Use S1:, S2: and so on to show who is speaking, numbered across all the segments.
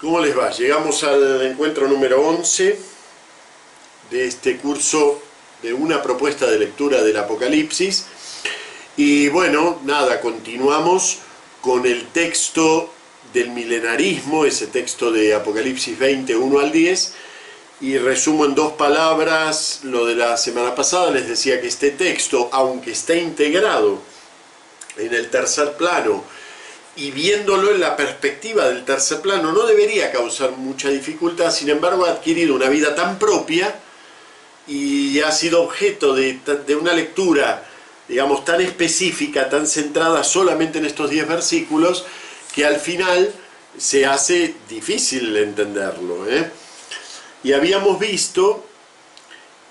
S1: ¿Cómo les va? Llegamos al encuentro número 11 de este curso de una propuesta de lectura del Apocalipsis. Y bueno, nada, continuamos con el texto del milenarismo, ese texto de Apocalipsis 20, 1 al 10, y resumo en dos palabras lo de la semana pasada. Les decía que este texto, aunque está integrado en el tercer plano, y viéndolo en la perspectiva del tercer plano, no debería causar mucha dificultad. Sin embargo, ha adquirido una vida tan propia y ha sido objeto de una lectura, digamos, tan específica, tan centrada solamente en estos 10 versículos, que al final se hace difícil entenderlo, Y habíamos visto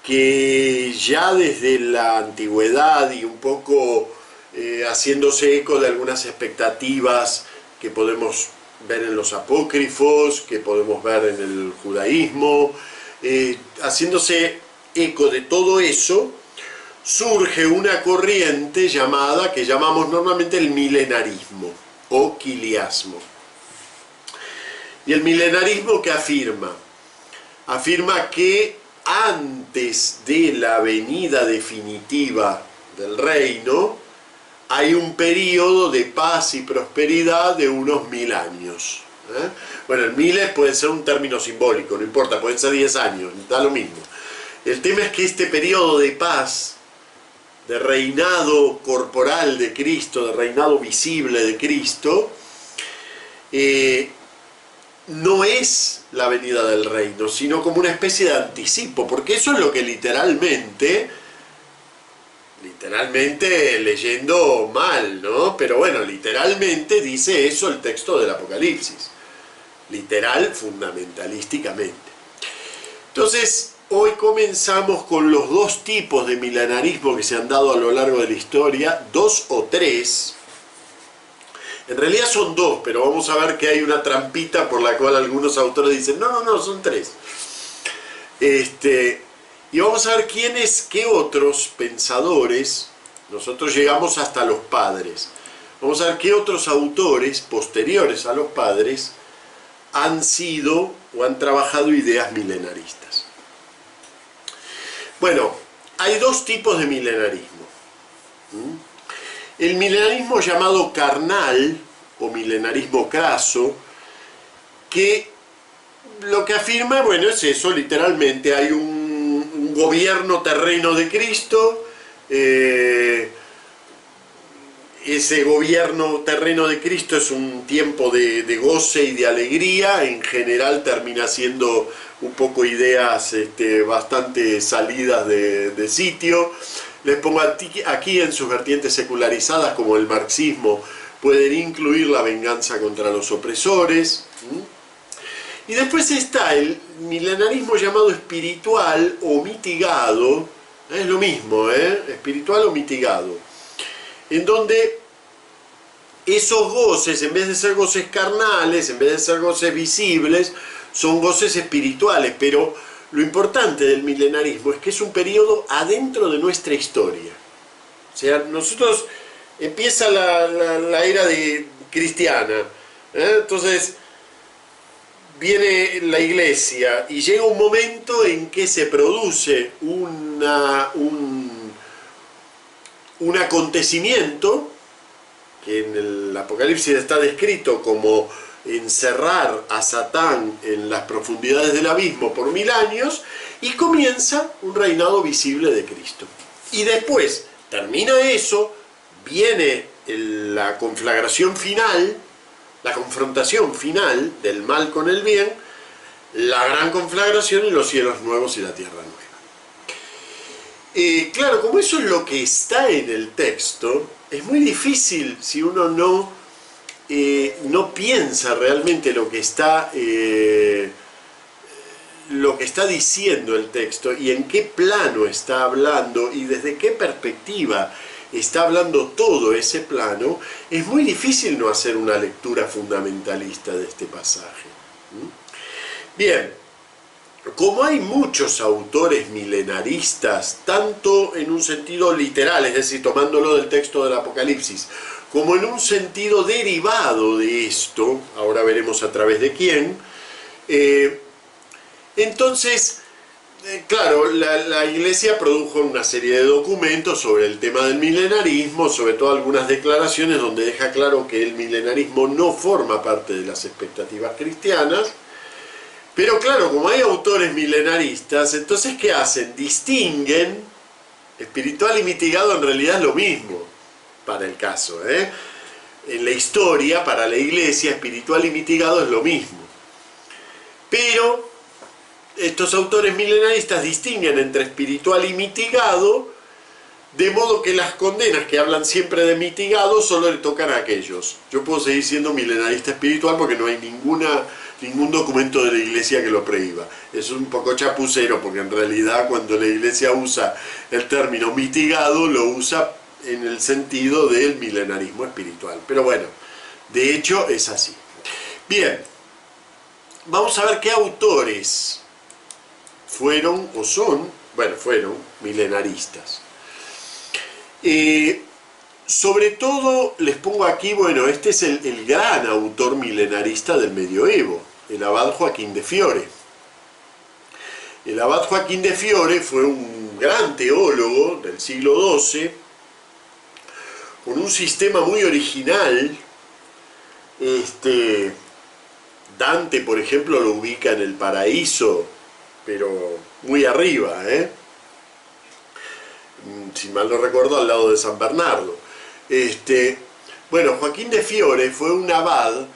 S1: que ya desde la antigüedad y un poco haciéndose eco de algunas expectativas que podemos ver en los apócrifos, que podemos ver en el judaísmo, haciéndose eco de todo eso, surge una corriente llamada, que llamamos normalmente el milenarismo o quiliasmo. Y el milenarismo, ¿qué afirma? Afirma que antes de la venida definitiva del reino hay un periodo de paz y prosperidad de unos 1000 años. Bueno, el 1000 puede ser un término simbólico, no importa, pueden ser 10 años, da lo mismo. El tema es que este periodo de paz, de reinado corporal de Cristo, de reinado visible de Cristo, no es la venida del reino, sino como una especie de anticipo, porque eso es lo que literalmente leyendo mal, ¿no? Pero bueno, literalmente dice eso el texto del Apocalipsis. Literal, fundamentalísticamente. Entonces, hoy comenzamos con los dos tipos de milenarismo que se han dado a lo largo de la historia, 2 o 3. En realidad son 2, pero vamos a ver que hay una trampita por la cual algunos autores dicen, no, son 3. Y vamos a ver qué otros pensadores, nosotros llegamos hasta los padres, vamos a ver qué otros autores posteriores a los padres han sido o han trabajado ideas milenaristas. Bueno, hay dos tipos de milenarismo. El milenarismo llamado carnal o milenarismo craso, que lo que afirma, bueno, es eso, literalmente hay un gobierno terreno de Cristo, ese gobierno terreno de Cristo es un tiempo de goce y de alegría, en general termina siendo un poco ideas bastante salidas de sitio. Les pongo aquí en sus vertientes secularizadas, como el marxismo, pueden incluir la venganza contra los opresores. Y después está el milenarismo llamado espiritual o mitigado, es lo mismo, espiritual o mitigado, en donde esos goces, en vez de ser goces carnales, en vez de ser goces visibles, son goces espirituales. Pero lo importante del milenarismo es que es un periodo adentro de nuestra historia. O sea, nosotros empieza la era cristiana, entonces viene la iglesia y llega un momento en que se produce un acontecimiento que en el Apocalipsis está descrito como encerrar a Satán en las profundidades del abismo por 1000 años, y comienza un reinado visible de Cristo. Y después termina eso, viene la conflagración final, la confrontación final del mal con el bien, la gran conflagración y los cielos nuevos y la tierra nueva. Claro, como eso es lo que está en el texto, es muy difícil si uno no piensa realmente lo que está diciendo el texto y en qué plano está hablando y desde qué perspectiva está hablando todo ese plano. Es muy difícil no hacer una lectura fundamentalista de este pasaje. Bien, como hay muchos autores milenaristas, tanto en un sentido literal, es decir, tomándolo del texto del Apocalipsis, como en un sentido derivado de esto, ahora veremos a través de quién, Entonces, claro, la Iglesia produjo una serie de documentos sobre el tema del milenarismo, sobre todo algunas declaraciones donde deja claro que el milenarismo no forma parte de las expectativas cristianas. Pero claro, como hay autores milenaristas, entonces ¿qué hacen? Distinguen, espiritual y mitigado en realidad es lo mismo para el caso, ¿eh? En la historia, para la Iglesia, espiritual y mitigado es lo mismo. Pero estos autores milenaristas distinguen entre espiritual y mitigado, de modo que las condenas que hablan siempre de mitigado solo le tocan a aquellos. Yo puedo seguir siendo milenarista espiritual porque no hay ningún documento de la Iglesia que lo prohíba. Es un poco chapucero porque en realidad cuando la Iglesia usa el término mitigado lo usa en el sentido del milenarismo espiritual. Pero bueno, de hecho es así. Bien, vamos a ver qué autores fueron o son, bueno, fueron milenaristas. Sobre todo les pongo aquí, bueno, este es el gran autor milenarista del medioevo, el abad Joaquín de Fiore. El abad Joaquín de Fiore fue un gran teólogo del siglo XII, con un sistema muy original. Dante, por ejemplo, lo ubica en el paraíso, pero muy arriba, si mal no recuerdo, al lado de San Bernardo. Bueno, Joaquín de Fiore fue un abad,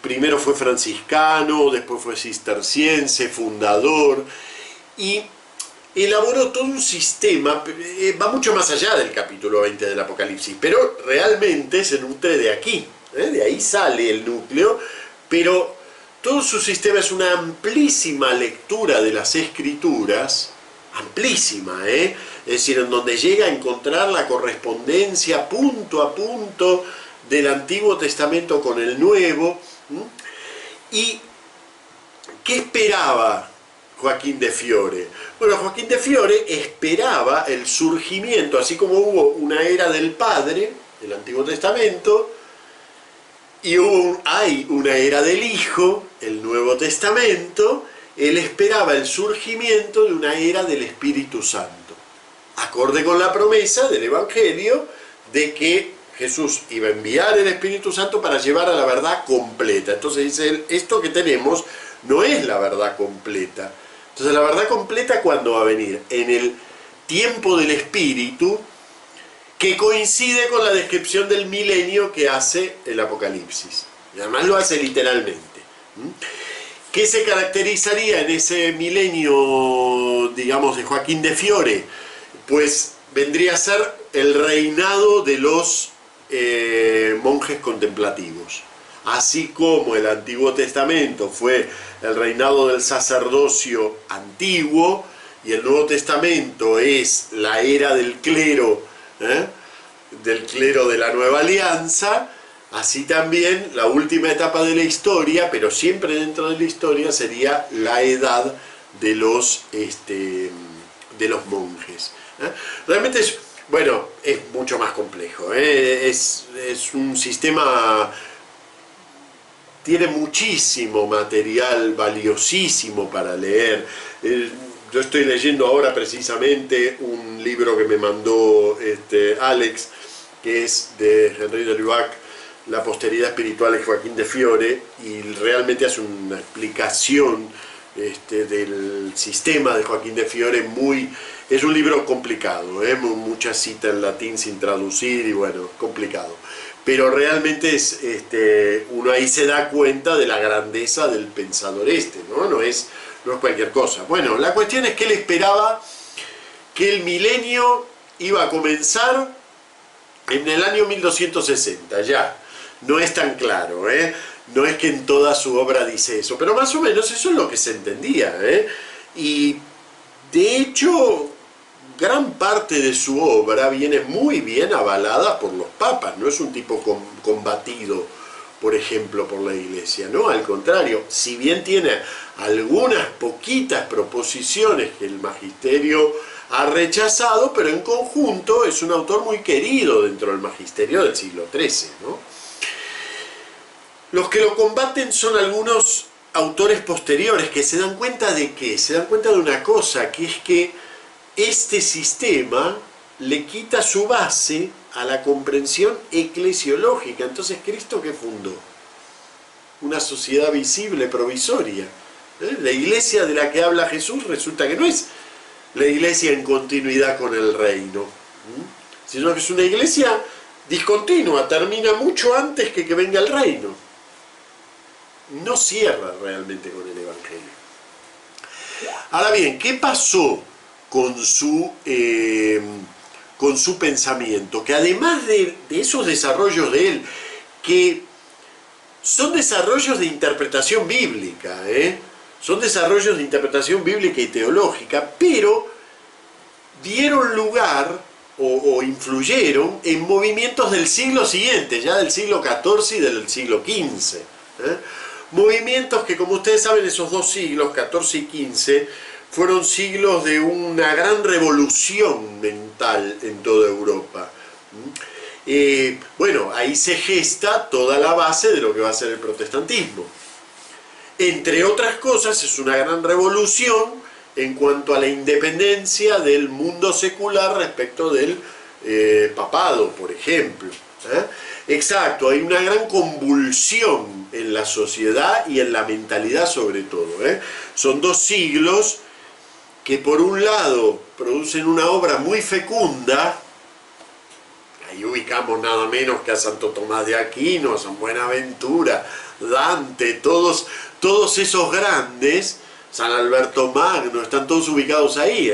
S1: primero fue franciscano, después fue cisterciense, fundador, y elaboró todo un sistema, va mucho más allá del capítulo 20 del Apocalipsis, pero realmente se nutre de aquí, de ahí sale el núcleo, pero todo su sistema es una amplísima lectura de las Escrituras, amplísima, es decir, en donde llega a encontrar la correspondencia punto a punto del Antiguo Testamento con el Nuevo. ¿Y qué esperaba Joaquín de Fiore? Bueno, Joaquín de Fiore esperaba el surgimiento, así como hubo una era del Padre, el Antiguo Testamento, y hay una era del Hijo, el Nuevo Testamento. Él esperaba el surgimiento de una era del Espíritu Santo, acorde con la promesa del Evangelio de que Jesús iba a enviar el Espíritu Santo para llevar a la verdad completa. Entonces dice él, esto que tenemos no es la verdad completa. Entonces la verdad completa, ¿cuándo va a venir? En el tiempo del Espíritu, que coincide con la descripción del milenio que hace el Apocalipsis. Y además lo hace literalmente. ¿Qué se caracterizaría en ese milenio, digamos, de Joaquín de Fiore? Pues vendría a ser el reinado de los monjes contemplativos. Así como el Antiguo Testamento fue el reinado del sacerdocio antiguo, y el Nuevo Testamento es la era del clero de la Nueva Alianza, así también la última etapa de la historia, pero siempre dentro de la historia, sería la edad de los monjes. Realmente es, bueno, es mucho más complejo, es un sistema, tiene muchísimo material valiosísimo para leer. Yo estoy leyendo ahora precisamente un libro que me mandó Alex, que es de Henri de Lubac, La posteridad espiritual de Joaquín de Fiore, y realmente hace una explicación del sistema de Joaquín de Fiore es un libro complicado, mucha cita en latín sin traducir y bueno, complicado. Pero realmente uno ahí se da cuenta de la grandeza del pensador no es cualquier cosa. Bueno, la cuestión es que él esperaba que el milenio iba a comenzar en el año 1260, ya. No es tan claro, no es que en toda su obra dice eso, pero más o menos eso es lo que se entendía, y de hecho gran parte de su obra viene muy bien avalada por los papas. No es un tipo combatido, por ejemplo, por la Iglesia, no, al contrario, si bien tiene algunas poquitas proposiciones que el magisterio ha rechazado, pero en conjunto es un autor muy querido dentro del magisterio del siglo XIII, ¿no? Los que lo combaten son algunos autores posteriores que se dan cuenta de qué, se dan cuenta de una cosa, que es que este sistema le quita su base a la comprensión eclesiológica. Entonces, ¿Cristo qué fundó? Una sociedad visible provisoria. La iglesia de la que habla Jesús resulta que no es la iglesia en continuidad con el reino, sino que es una iglesia discontinua, termina mucho antes que venga el reino. No cierra realmente con el Evangelio. Ahora bien, ¿qué pasó con su pensamiento? Que además de esos desarrollos de él, que son desarrollos de interpretación bíblica, son desarrollos de interpretación bíblica y teológica, pero dieron lugar o influyeron en movimientos del siglo siguiente, ya del siglo XIV y del siglo XV. Movimientos que, como ustedes saben, esos dos siglos, XIV y XV, fueron siglos de una gran revolución mental en toda Europa. Bueno, ahí se gesta toda la base de lo que va a ser el protestantismo. Entre otras cosas, es una gran revolución en cuanto a la independencia del mundo secular respecto del papado, por ejemplo. Exacto, hay una gran convulsión en la sociedad y en la mentalidad sobre todo. Son dos siglos que por un lado producen una obra muy fecunda. Ahí ubicamos nada menos que a Santo Tomás de Aquino, a San Buenaventura, Dante, todos esos grandes, San Alberto Magno, están todos ubicados ahí,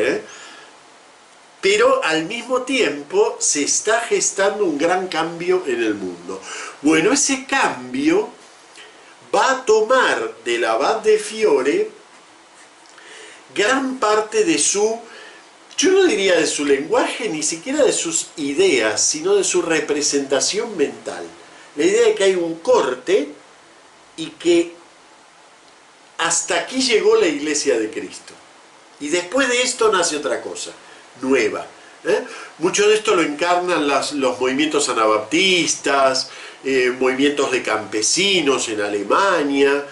S1: pero al mismo tiempo se está gestando un gran cambio en el mundo. Bueno, ese cambio va a tomar del abad de Fiore gran parte de su, yo no diría de su lenguaje, ni siquiera de sus ideas, sino de su representación mental. La idea de que hay un corte y que hasta aquí llegó la Iglesia de Cristo. Y después de esto nace otra cosa, nueva. Mucho de esto lo encarnan los movimientos anabaptistas, movimientos de campesinos en Alemania,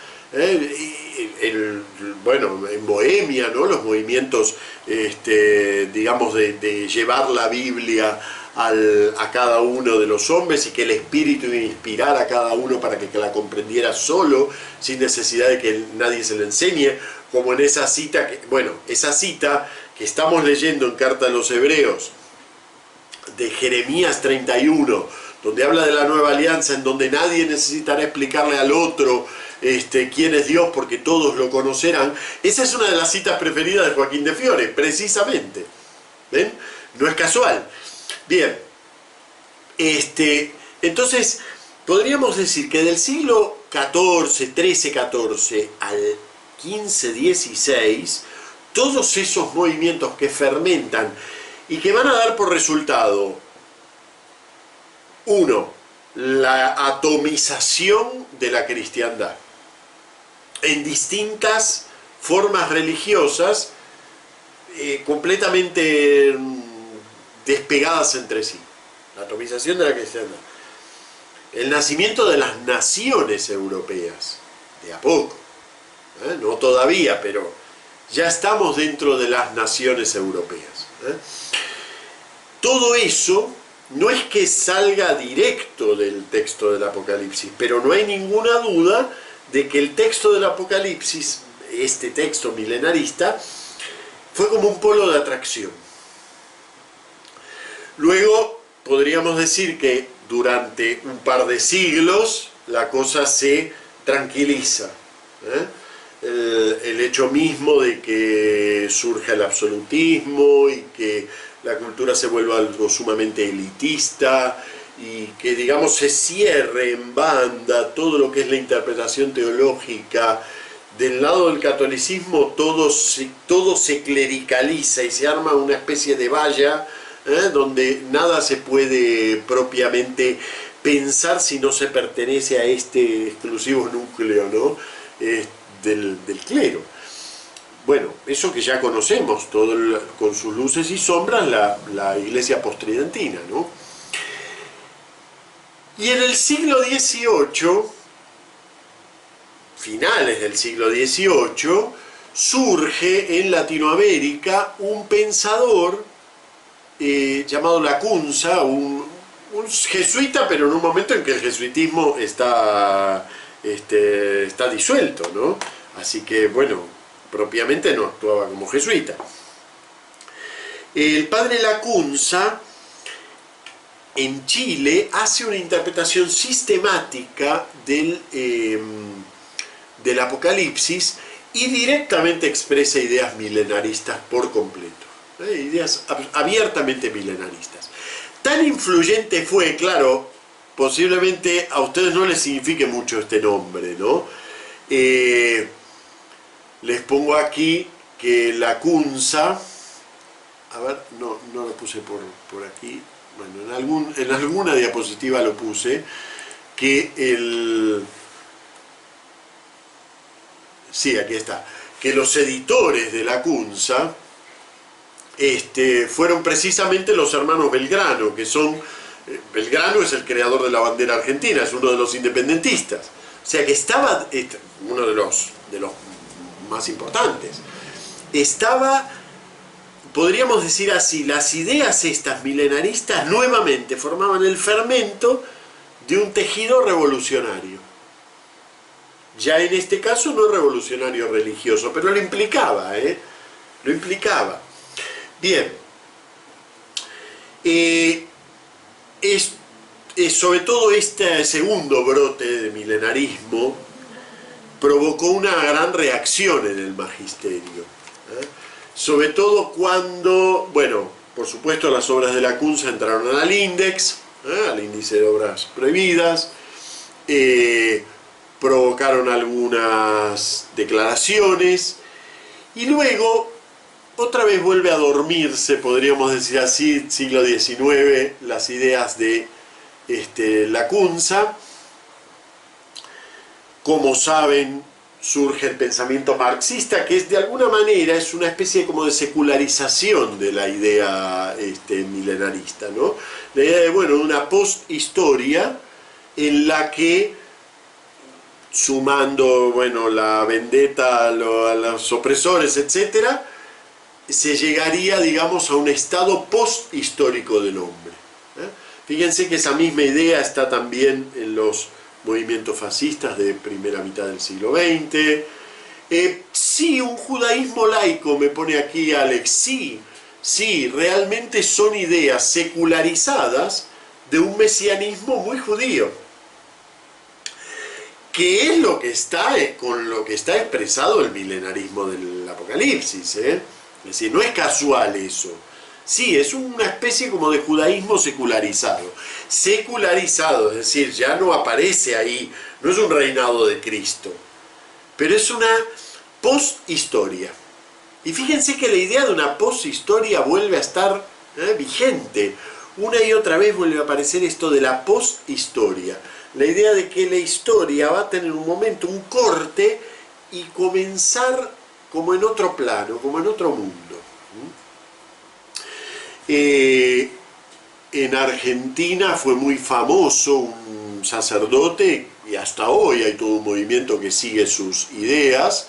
S1: bueno, en Bohemia, ¿no? Los movimientos, digamos, de llevar la Biblia a cada uno de los hombres y que el Espíritu inspirara a cada uno para que la comprendiera solo, sin necesidad de que nadie se le enseñe, como en esa cita, esa cita que estamos leyendo en Carta a los Hebreos, de Jeremías 31, donde habla de la nueva alianza, en donde nadie necesitará explicarle al otro quién es Dios, porque todos lo conocerán. Esa es una de las citas preferidas de Joaquín de Fiore, precisamente. ¿Ven? No es casual. Bien, entonces podríamos decir que del siglo XIV, XIII-XIV al XV-XVI, todos esos movimientos que fermentan y que van a dar por resultado, uno, la atomización de la cristiandad en distintas formas religiosas completamente despegadas entre sí. La atomización de la cristiandad. El nacimiento de las naciones europeas, de a poco. No todavía, pero ya estamos dentro de las naciones europeas. Todo eso no es que salga directo del texto del Apocalipsis, pero no hay ninguna duda de que el texto del Apocalipsis, este texto milenarista, fue como un polo de atracción. Luego podríamos decir que durante un par de siglos la cosa se tranquiliza. El hecho mismo de que surja el absolutismo y que la cultura se vuelva algo sumamente elitista y que, digamos, se cierre en banda todo lo que es la interpretación teológica. Del lado del catolicismo todo se clericaliza y se arma una especie de valla donde nada se puede propiamente pensar si no se pertenece a este exclusivo núcleo, ¿no? del clero. Bueno, eso que ya conocemos, con sus luces y sombras, la iglesia postridentina, ¿no? Y en el siglo XVIII finales del siglo XVIII, surge en Latinoamérica un pensador llamado Lacunza, un jesuita, pero en un momento en que el jesuitismo está disuelto, ¿no? Así que, bueno, propiamente no actuaba como jesuita. El padre Lacunza en Chile hace una interpretación sistemática del Apocalipsis y directamente expresa ideas milenaristas por completo, ideas abiertamente milenaristas. Tan influyente fue, claro, posiblemente a ustedes no les signifique mucho este nombre, ¿no? Les pongo aquí que Lacunza, a ver, no lo puse por aquí, bueno, en alguna diapositiva lo puse, que sí, aquí está, que los editores de Lacunza fueron precisamente los hermanos Belgrano, que son, Belgrano es el creador de la bandera argentina, es uno de los independentistas, o sea que estaba, uno de los más importantes, estaba, podríamos decir así, las ideas estas milenaristas nuevamente formaban el fermento de un tejido revolucionario. Ya en este caso no revolucionario religioso, pero lo implicaba, lo implicaba. Bien, sobre todo este segundo brote de milenarismo provocó una gran reacción en el magisterio, sobre todo cuando, bueno, por supuesto las obras de Lacunza entraron al índice de obras prohibidas, provocaron algunas declaraciones y luego otra vez vuelve a dormirse, podríamos decir así, siglo XIX, las ideas de Lacunza. Como saben, surge el pensamiento marxista, que es de alguna manera es una especie como de secularización de la idea milenarista, ¿no? La idea de, bueno, una posthistoria en la que, sumando, bueno, la vendetta a los opresores, etcétera, se llegaría, digamos, a un estado posthistórico del hombre. Fíjense que esa misma idea está también en los movimientos fascistas de primera mitad del siglo XX. Sí, un judaísmo laico, me pone aquí Alex, sí, realmente son ideas secularizadas de un mesianismo muy judío, que es lo que está, con lo que está expresado el milenarismo del Apocalipsis, Es decir, no es casual eso. Sí, es una especie como de judaísmo secularizado. Secularizado, es decir, ya no aparece ahí, no es un reinado de Cristo, pero es una posthistoria. Y fíjense que la idea de una posthistoria vuelve a estar vigente. Una y otra vez vuelve a aparecer esto de la posthistoria. La idea de que la historia va a tener un momento, un corte, y comenzar como en otro plano, como en otro mundo. En Argentina fue muy famoso un sacerdote, y hasta hoy hay todo un movimiento que sigue sus ideas,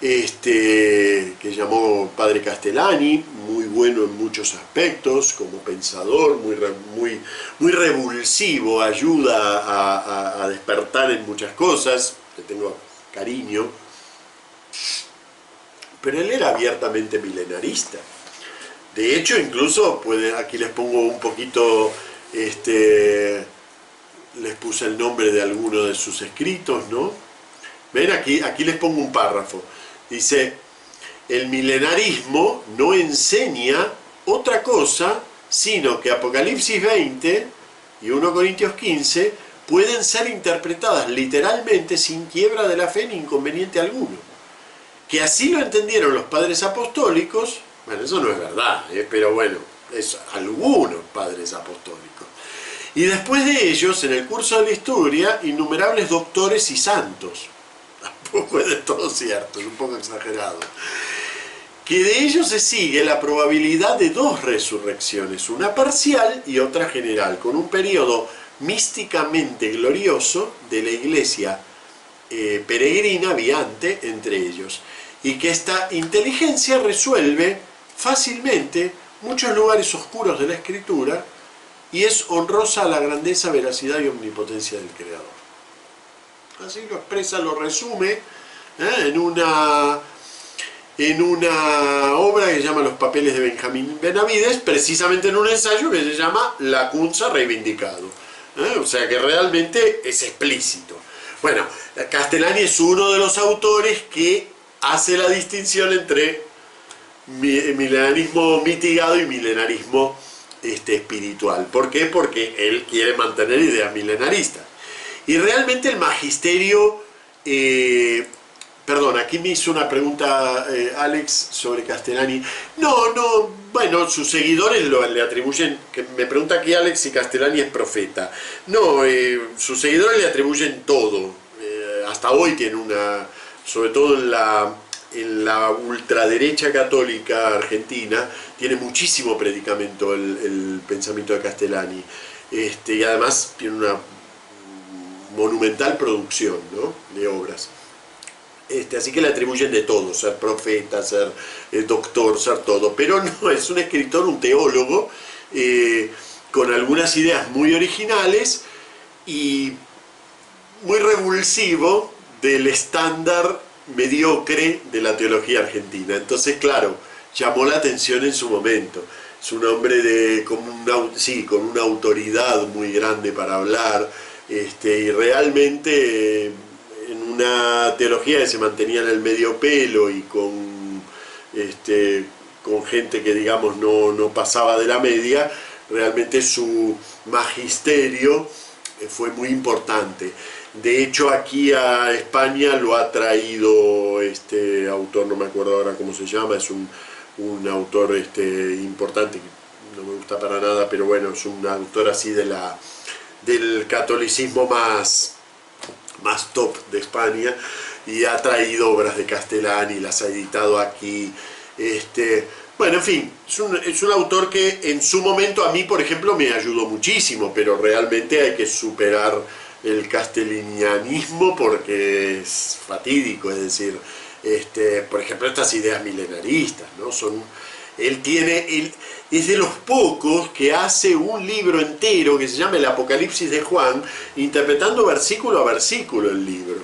S1: que llamó Padre Castellani, muy bueno en muchos aspectos, como pensador, muy revulsivo, ayuda a despertar en muchas cosas, le tengo cariño, pero él era abiertamente milenarista. De hecho, incluso, aquí les pongo un poquito, les puse el nombre de alguno de sus escritos, ¿no? Ven, aquí les pongo un párrafo. Dice, el milenarismo no enseña otra cosa, sino que Apocalipsis 20 y 1 Corintios 15 pueden ser interpretadas literalmente sin quiebra de la fe ni inconveniente alguno. Que así lo entendieron los padres apostólicos. Bueno, eso no es verdad, pero bueno, es algunos padres apostólicos. Y después de ellos, en el curso de la historia, innumerables doctores y santos. Tampoco es de todo cierto, es un poco exagerado. Que de ellos se sigue la probabilidad de dos resurrecciones, una parcial y otra general, con un periodo místicamente glorioso de la Iglesia peregrina, viante, entre ellos. Y que esta inteligencia resuelve fácilmente muchos lugares oscuros de la escritura y es honrosa a la grandeza, veracidad y omnipotencia del Creador. Así lo expresa, lo resume en una obra que se llama Los papeles de Benjamín Benavides, precisamente en un ensayo que se llama Lacunza reivindicado. O sea que realmente es explícito. Bueno, Castellani es uno de los autores que hace la distinción entre milenarismo mitigado y milenarismo espiritual. ¿Por qué? Porque él quiere mantener ideas milenaristas. Y realmente el magisterio... perdón, aquí me hizo una pregunta Alex sobre Castellani. Bueno, sus seguidores le atribuyen, que me pregunta aquí Alex si Castellani es profeta. No, sus seguidores le atribuyen todo. Hasta hoy tiene una, sobre todo en la ultraderecha católica argentina, tiene muchísimo predicamento el pensamiento de Castellani. Y además tiene una monumental producción, ¿no?, de obras. Así que le atribuyen de todo, ser profeta, ser doctor, ser todo, pero no, es un escritor, un teólogo, con algunas ideas muy originales y muy revulsivo del estándar mediocre de la teología argentina. Entonces, claro, llamó la atención en su momento. Es un hombre con una autoridad muy grande para hablar, y realmente en una teología que se mantenía en el medio pelo y con gente que, digamos, no pasaba de la media, realmente su magisterio fue muy importante. De hecho, aquí a España lo ha traído este autor, no me acuerdo ahora cómo se llama, es un autor importante, que no me gusta para nada, pero bueno, es un autor así del catolicismo más top de España, y ha traído obras de Castellani, las ha editado aquí. Bueno, en fin, es un autor que en su momento a mí, por ejemplo, me ayudó muchísimo, pero realmente hay que superar el castellanianismo porque es fatídico. Es decir, por ejemplo, estas ideas milenaristas, ¿no? Él es de los pocos que hace un libro entero que se llama El Apocalipsis de Juan, interpretando versículo a versículo el libro.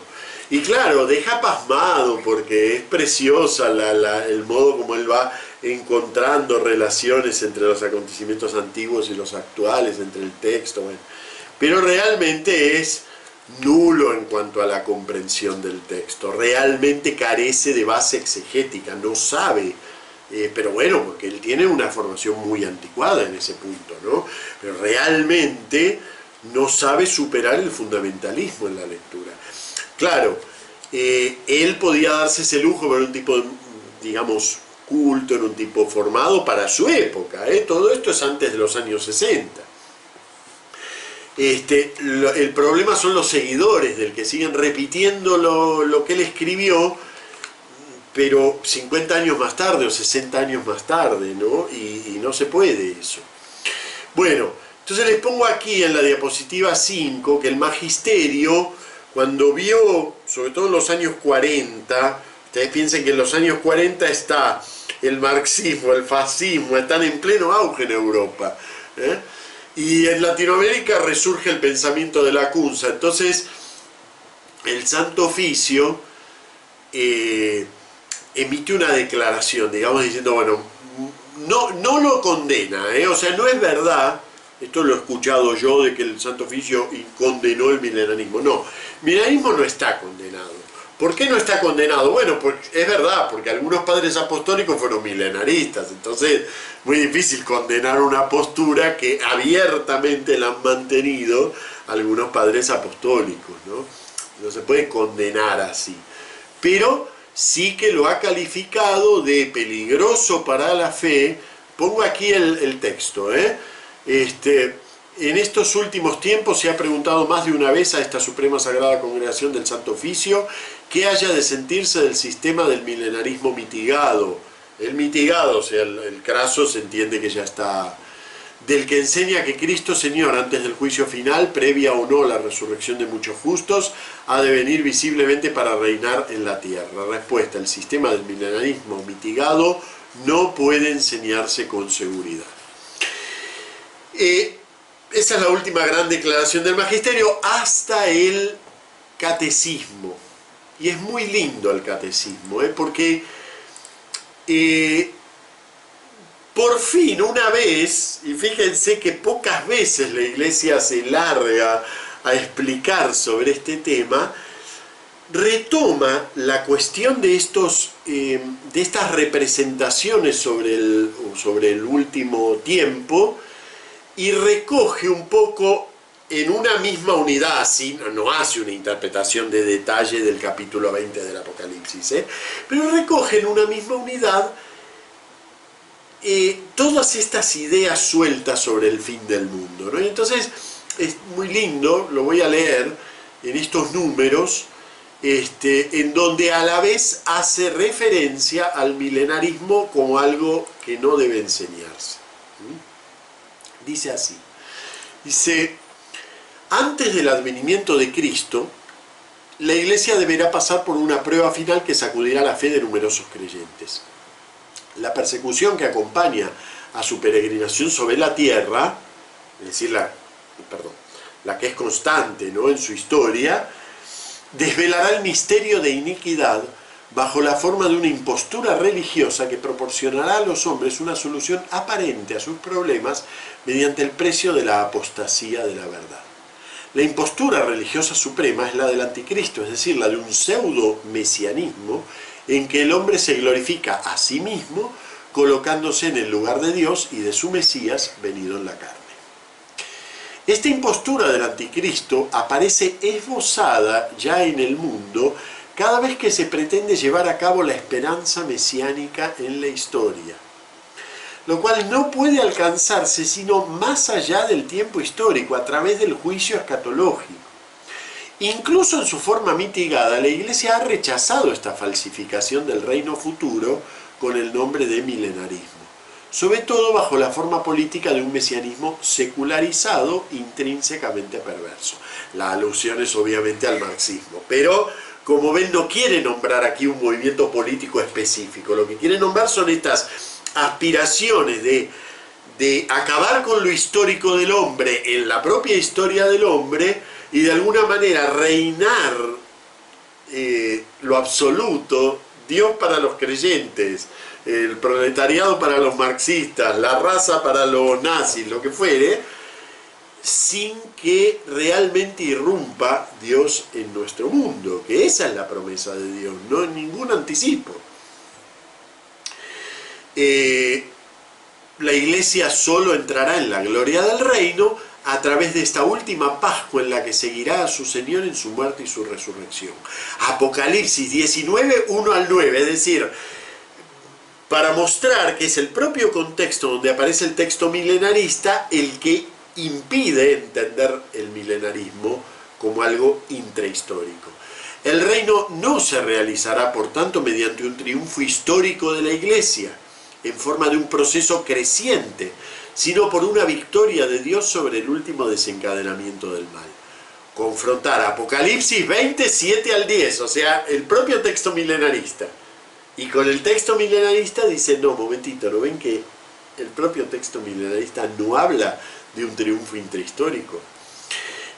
S1: Y claro, deja pasmado porque es preciosa el modo como él va encontrando relaciones entre los acontecimientos antiguos y los actuales, entre el texto. Bueno. Pero realmente es nulo en cuanto a la comprensión del texto. Realmente carece de base exegética, no sabe. Pero bueno, porque él tiene una formación muy anticuada en ese punto, ¿no? Pero realmente no sabe superar el fundamentalismo en la lectura. Claro, él podía darse ese lujo, pero un tipo, digamos, culto, era un tipo formado para su época, todo esto es antes de los años 60. El problema son los seguidores del que siguen repitiendo lo que él escribió, pero 50 años más tarde o 60 años más tarde, ¿no? Y no se puede eso. Bueno, entonces les pongo aquí en la diapositiva 5 que el magisterio, cuando vio, sobre todo en los años 40, ustedes piensen que en los años 40 está el marxismo, el fascismo, están en pleno auge en Europa, y en Latinoamérica resurge el pensamiento de Lacunza. Entonces el Santo Oficio emite una declaración, digamos, diciendo, bueno, no lo condena, o sea, no es verdad, esto lo he escuchado yo, de que el Santo Oficio condenó el milenarismo. No, el milenarismo no está condenado. ¿Por qué no está condenado? Bueno, pues es verdad, porque algunos padres apostólicos fueron milenaristas, entonces muy difícil condenar una postura que abiertamente la han mantenido algunos padres apostólicos, ¿no? No se puede condenar así. Pero sí que lo ha calificado de peligroso para la fe. Pongo aquí el texto, en estos últimos tiempos se ha preguntado más de una vez a esta Suprema Sagrada Congregación del Santo Oficio qué haya de sentirse del sistema del milenarismo mitigado. El mitigado, o sea, el craso, se entiende que ya está del que enseña que Cristo Señor, antes del juicio final, previa o no la resurrección de muchos justos, ha de venir visiblemente para reinar en la tierra. Respuesta: el sistema del milenarismo mitigado no puede enseñarse con seguridad. Esa es la última gran declaración del magisterio, hasta el catecismo. Y es muy lindo el catecismo, porque por fin, una vez, y fíjense que pocas veces la Iglesia se larga a explicar sobre este tema, retoma la cuestión de estas representaciones sobre el último tiempo, y recoge un poco en una misma unidad, así no hace una interpretación de detalle del capítulo 20 del Apocalipsis, pero recoge en una misma unidad todas estas ideas sueltas sobre el fin del mundo, ¿no? Y entonces es muy lindo, lo voy a leer en estos números, en donde a la vez hace referencia al milenarismo como algo que no debe enseñarse. Dice así, dice: antes del advenimiento de Cristo, la Iglesia deberá pasar por una prueba final que sacudirá la fe de numerosos creyentes. La persecución que acompaña a su peregrinación sobre la tierra, es decir, la que es constante, ¿no?, en su historia, desvelará el misterio de iniquidad bajo la forma de una impostura religiosa que proporcionará a los hombres una solución aparente a sus problemas mediante el precio de la apostasía de la verdad. La impostura religiosa suprema es la del anticristo, es decir, la de un pseudo-mesianismo en que el hombre se glorifica a sí mismo, colocándose en el lugar de Dios y de su Mesías venido en la carne. Esta impostura del anticristo aparece esbozada ya en el mundo cada vez que se pretende llevar a cabo la esperanza mesiánica en la historia, lo cual no puede alcanzarse sino más allá del tiempo histórico, a través del juicio escatológico. Incluso en su forma mitigada, la Iglesia ha rechazado esta falsificación del reino futuro con el nombre de milenarismo, sobre todo bajo la forma política de un mesianismo secularizado, intrínsecamente perverso. La alusión es obviamente al marxismo, pero como ven, no quiere nombrar aquí un movimiento político específico. Lo que quiere nombrar son estas aspiraciones de acabar con lo histórico del hombre en la propia historia del hombre y de alguna manera reinar lo absoluto, Dios para los creyentes, el proletariado para los marxistas, la raza para los nazis, lo que fuere, sin que realmente irrumpa Dios en nuestro mundo, que esa es la promesa de Dios, no es ningún anticipo. La Iglesia solo entrará en la gloria del reino a través de esta última Pascua en la que seguirá a su Señor en su muerte y su resurrección. Apocalipsis 19, 1 al 9, es decir, para mostrar que es el propio contexto donde aparece el texto milenarista el que impide entender el milenarismo como algo intrahistórico. El reino no se realizará, por tanto, mediante un triunfo histórico de la Iglesia, en forma de un proceso creciente, sino por una victoria de Dios sobre el último desencadenamiento del mal. Confrontar Apocalipsis 20, 7 al 10, o sea, el propio texto milenarista. Y con el texto milenarista dice, no, momentito, ¿no ven que el propio texto milenarista no habla de un triunfo intrahistórico?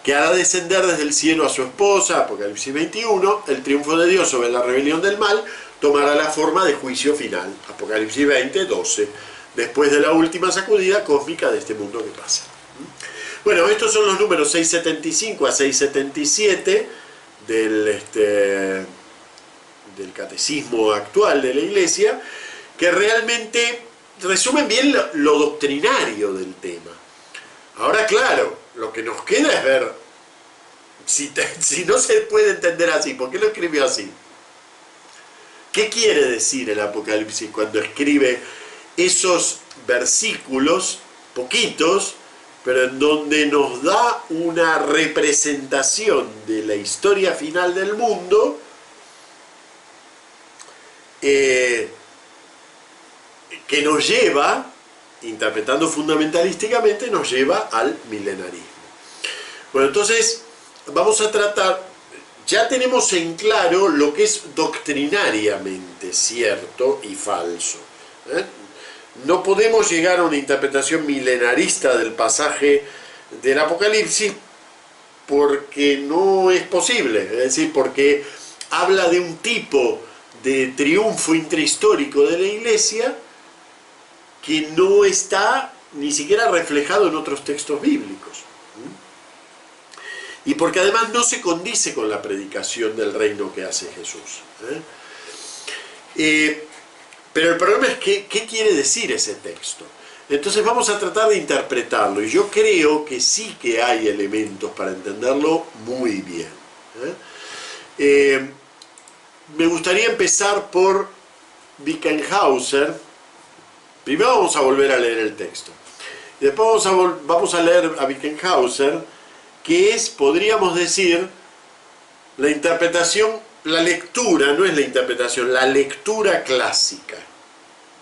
S1: Que hará descender desde el cielo a su esposa, Apocalipsis 21, el triunfo de Dios sobre la rebelión del mal, tomará la forma de juicio final, Apocalipsis 20, 12, después de la última sacudida cósmica de este mundo que pasa. Bueno, estos son los números 675 a 677 del catecismo actual de la Iglesia, que realmente resumen bien lo doctrinario del tema. Ahora, claro, lo que nos queda es ver si no se puede entender así, ¿por qué lo escribió así? ¿Qué quiere decir el Apocalipsis cuando escribe esos versículos, poquitos, pero en donde nos da una representación de la historia final del mundo, que nos lleva interpretando fundamentalísticamente, nos lleva al milenarismo. Bueno, entonces vamos a tratar, ya tenemos en claro lo que es doctrinariamente cierto y falso. No podemos llegar a una interpretación milenarista del pasaje del Apocalipsis porque no es posible, es decir, porque habla de un tipo de triunfo intrahistórico de la Iglesia que no está ni siquiera reflejado en otros textos bíblicos. Y porque además no se condice con la predicación del reino que hace Jesús. Pero el problema es que, ¿qué quiere decir ese texto? Entonces vamos a tratar de interpretarlo, y yo creo que sí que hay elementos para entenderlo muy bien. Me gustaría empezar por Wickenhauser. Primero vamos a volver a leer el texto. Y después vamos a leer a Wickenhauser, que es, podríamos decir, la interpretación, la lectura, no es la interpretación, la lectura clásica.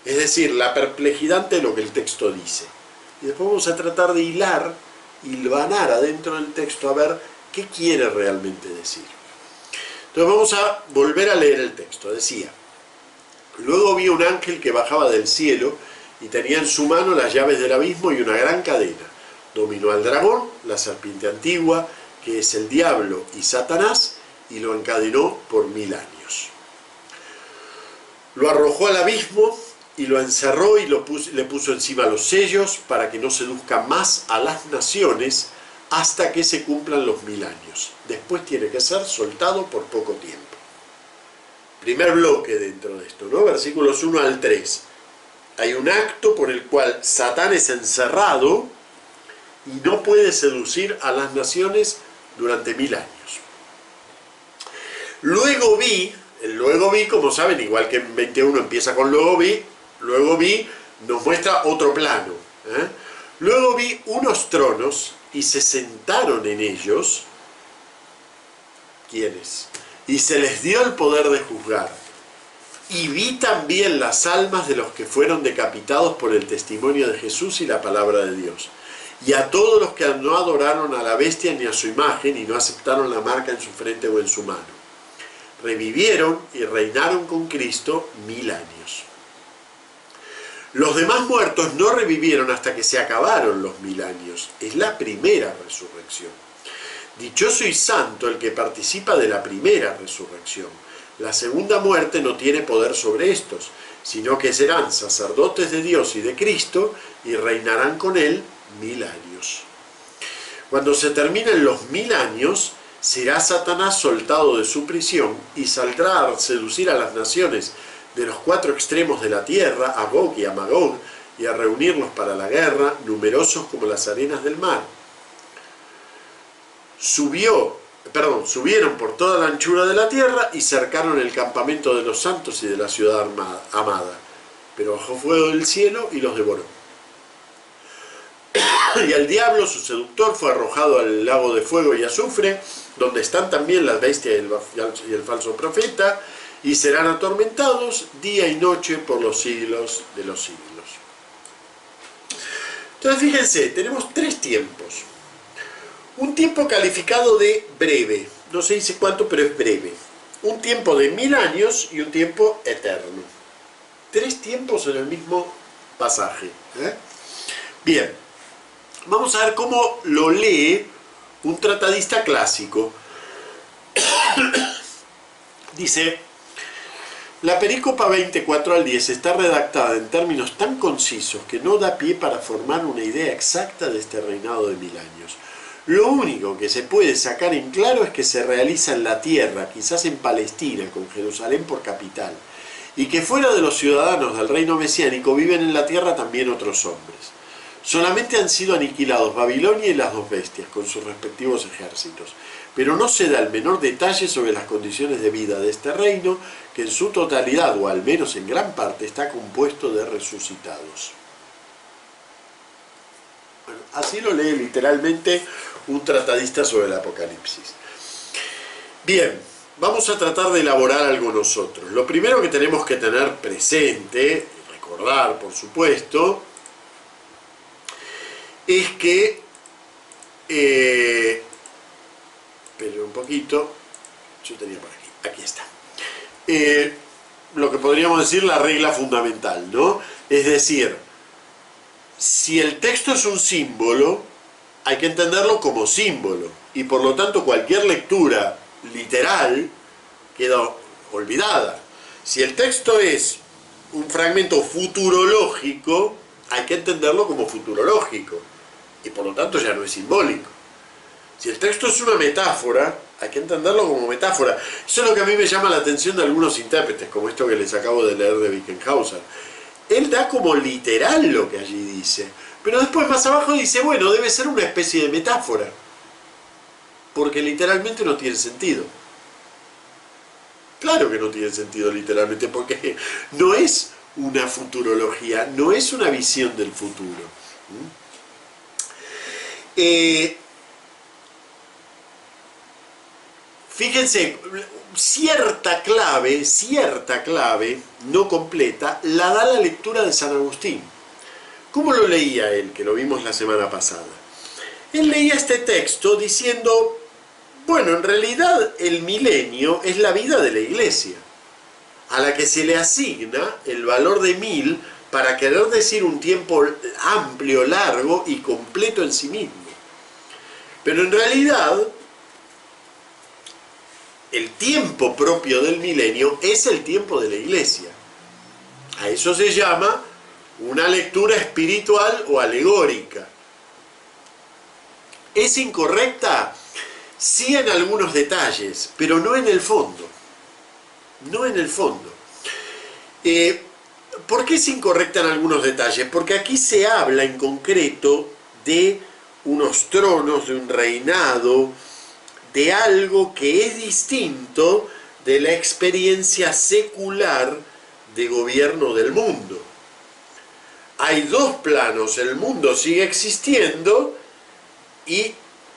S1: Es decir, la perplejidad ante lo que el texto dice. Y después vamos a tratar de hilvanar adentro del texto a ver qué quiere realmente decir. Entonces vamos a volver a leer el texto. Decía: luego vi un ángel que bajaba del cielo y tenía en su mano las llaves del abismo y una gran cadena. Dominó al dragón, la serpiente antigua, que es el diablo y Satanás, y lo encadenó por 1000 años. Lo arrojó al abismo y lo encerró y le puso encima los sellos para que no seduzca más a las naciones hasta que se cumplan los 1000 años. Después tiene que ser soltado por poco tiempo. Primer bloque dentro de esto, ¿no? Versículos 1 al 3. Hay un acto por el cual Satán es encerrado y no puede seducir a las naciones durante 1000 años. Luego vi, como saben, igual que en 21 empieza con luego vi nos muestra otro plano. Luego vi unos tronos y se sentaron en ellos. ¿Quiénes? Y se les dio el poder de juzgar. Y vi también las almas de los que fueron decapitados por el testimonio de Jesús y la palabra de Dios. Y a todos los que no adoraron a la bestia ni a su imagen y no aceptaron la marca en su frente o en su mano. Revivieron y reinaron con Cristo 1000 años. Los demás muertos no revivieron hasta que se acabaron los 1000 años. Es la primera resurrección. Dichoso y santo el que participa de la primera resurrección. La segunda muerte no tiene poder sobre estos, sino que serán sacerdotes de Dios y de Cristo y reinarán con él 1000 años. Cuando se terminen los 1000 años, será Satanás soltado de su prisión y saldrá a seducir a las naciones de los 4 extremos de la tierra, a Gog y a Magog, y a reunirlos para la guerra, numerosos como las arenas del mar. Subieron por toda la anchura de la tierra y cercaron el campamento de los santos y de la ciudad amada. Pero bajó fuego del cielo y los devoró. Y el diablo, su seductor, fue arrojado al lago de fuego y azufre, donde están también la bestia y el falso profeta, y serán atormentados día y noche por los siglos de los siglos. Entonces fíjense, tenemos 3 tiempos. Un tiempo calificado de breve, no se dice cuánto, pero es breve. Un tiempo de 1000 años y un tiempo eterno. 3 tiempos en el mismo pasaje. Bien, vamos a ver cómo lo lee un tratadista clásico. Dice: la perícopa 24 al 10 está redactada en términos tan concisos que no da pie para formar una idea exacta de este reinado de 1000 años. Lo único que se puede sacar en claro es que se realiza en la tierra, quizás en Palestina, con Jerusalén por capital, y que fuera de los ciudadanos del reino mesiánico viven en la tierra también otros hombres. Solamente han sido aniquilados Babilonia y las 2 bestias, con sus respectivos ejércitos, pero no se da el menor detalle sobre las condiciones de vida de este reino, que en su totalidad, o al menos en gran parte, está compuesto de resucitados. Bueno, así lo lee literalmente un tratadista sobre el Apocalipsis. Bien, vamos a tratar de elaborar algo nosotros. Lo primero que tenemos que tener presente, recordar por supuesto, es que, esperen un poquito, yo tenía por aquí está. Lo que podríamos decir la regla fundamental, ¿no? Es decir, si el texto es un símbolo, hay que entenderlo como símbolo, y por lo tanto cualquier lectura literal queda olvidada. Si el texto es un fragmento futurológico, hay que entenderlo como futurológico, y por lo tanto ya no es simbólico. Si el texto es una metáfora, hay que entenderlo como metáfora. Eso es lo que a mí me llama la atención de algunos intérpretes, como esto que les acabo de leer de Wickenhauser. Él da como literal lo que allí dice, pero después más abajo dice, bueno, debe ser una especie de metáfora, porque literalmente no tiene sentido. Claro que no tiene sentido literalmente, porque no es una futurología, no es una visión del futuro. Fíjense, cierta clave, no completa, la da la lectura de San Agustín. ¿Cómo lo leía él? Que lo vimos la semana pasada. Él leía este texto diciendo, bueno, en realidad el milenio es la vida de la Iglesia, a la que se le asigna el valor de 1000 para querer decir un tiempo amplio, largo y completo en sí mismo. Pero en realidad, el tiempo propio del milenio es el tiempo de la Iglesia. A eso se llama una lectura espiritual o alegórica. ¿Es incorrecta? Sí, en algunos detalles, pero no en el fondo. No en el fondo. ¿Por qué es incorrecta en algunos detalles? Porque aquí se habla en concreto de unos tronos, de un reinado, de algo que es distinto de la experiencia secular de gobierno del mundo. Hay dos planos, el mundo sigue existiendo y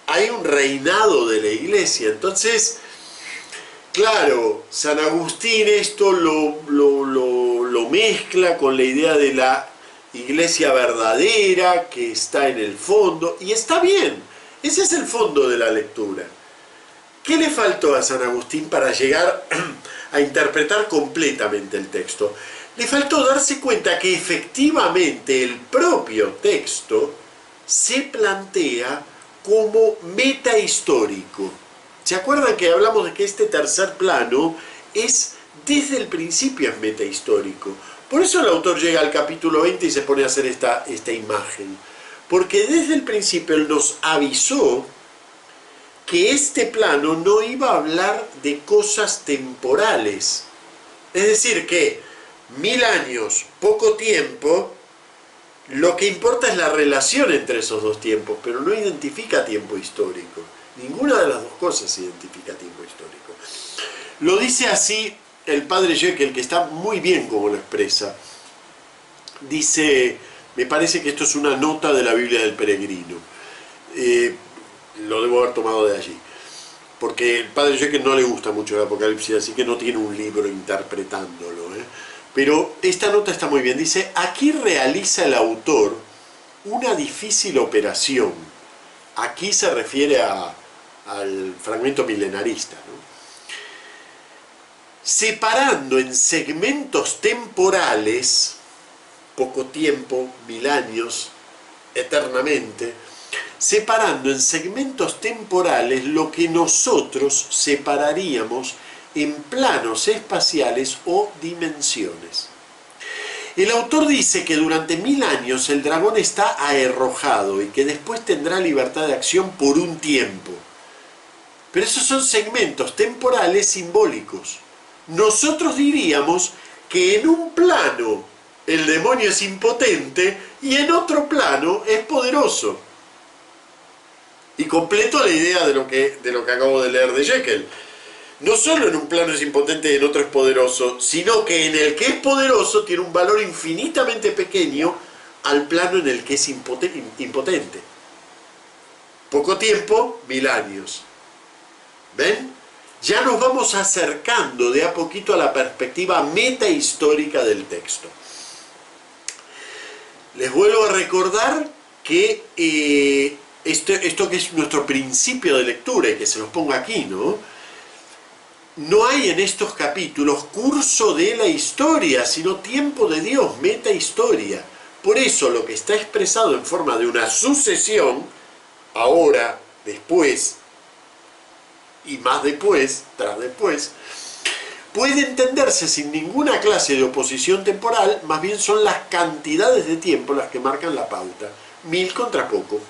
S1: hay un reinado de la Iglesia. Entonces, claro, San Agustín esto lo mezcla con la idea de la Iglesia verdadera que está en el fondo, y está bien, ese es el fondo de la lectura. ¿Qué le faltó a San Agustín para llegar a interpretar completamente el texto? Le faltó darse cuenta que efectivamente el propio texto se plantea como metahistórico. ¿Se acuerdan que hablamos de que este tercer plano es, desde el principio es metahistórico? Por eso el autor llega al capítulo 20 y se pone a hacer esta imagen. Porque desde el principio él nos avisó que este plano no iba a hablar de cosas temporales. Es decir, que 1000 años, poco tiempo, lo que importa es la relación entre esos dos tiempos, pero no identifica tiempo histórico. Ninguna de las dos cosas identifica tiempo histórico. Lo dice así el padre Jekyll, que está muy bien como lo expresa. Dice, me parece que esto es una nota de la Biblia del Peregrino. Lo debo haber tomado de allí. Porque el padre Jekyll no le gusta mucho el Apocalipsis, así que no tiene un libro interpretándolo. Pero esta nota está muy bien. Dice, aquí realiza el autor una difícil operación. Aquí se refiere al fragmento milenarista, ¿no? Separando en segmentos temporales, poco tiempo, 1000 años, eternamente, separando en segmentos temporales lo que nosotros separaríamos en planos espaciales o dimensiones. El autor dice que durante 1000 años el dragón está aherrojado y que después tendrá libertad de acción por un tiempo. Pero esos son segmentos temporales simbólicos. Nosotros diríamos que en un plano el demonio es impotente y en otro plano es poderoso. Y completo la idea de lo que acabo de leer de Jekyll. No solo en un plano es impotente y en otro es poderoso, sino que en el que es poderoso tiene un valor infinitamente pequeño al plano en el que es impotente. Poco tiempo, 1000 años. ¿Ven? Ya nos vamos acercando de a poquito a la perspectiva metahistórica del texto. Les vuelvo a recordar que esto que es nuestro principio de lectura, y que se los pongo aquí, ¿no? No hay en estos capítulos curso de la historia, sino tiempo de Dios, metahistoria. Por eso lo que está expresado en forma de una sucesión, ahora, después, y más después, tras después, puede entenderse sin ninguna clase de oposición temporal, más bien son las cantidades de tiempo las que marcan la pauta. 1000 contra poco.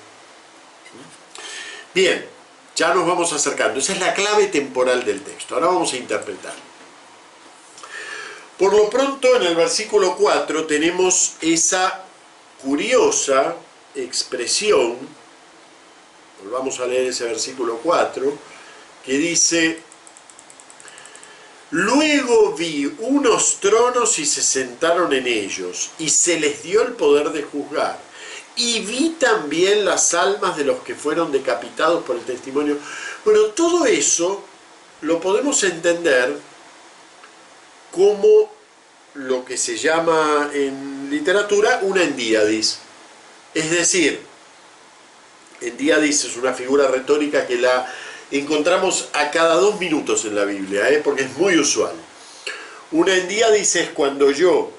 S1: Bien, ya nos vamos acercando. Esa es la clave temporal del texto. Ahora vamos a interpretar. Por lo pronto, en el versículo 4 tenemos esa curiosa expresión. Volvamos a leer ese versículo 4, que dice: luego vi unos tronos y se sentaron en ellos, y se les dio el poder de juzgar. Y vi también las almas de los que fueron decapitados por el testimonio. Bueno, todo eso lo podemos entender como lo que se llama en literatura una endíadis. Es decir, endíadis es una figura retórica que la encontramos a cada 2 minutos en la Biblia, porque es muy usual. Una endíadis es cuando yo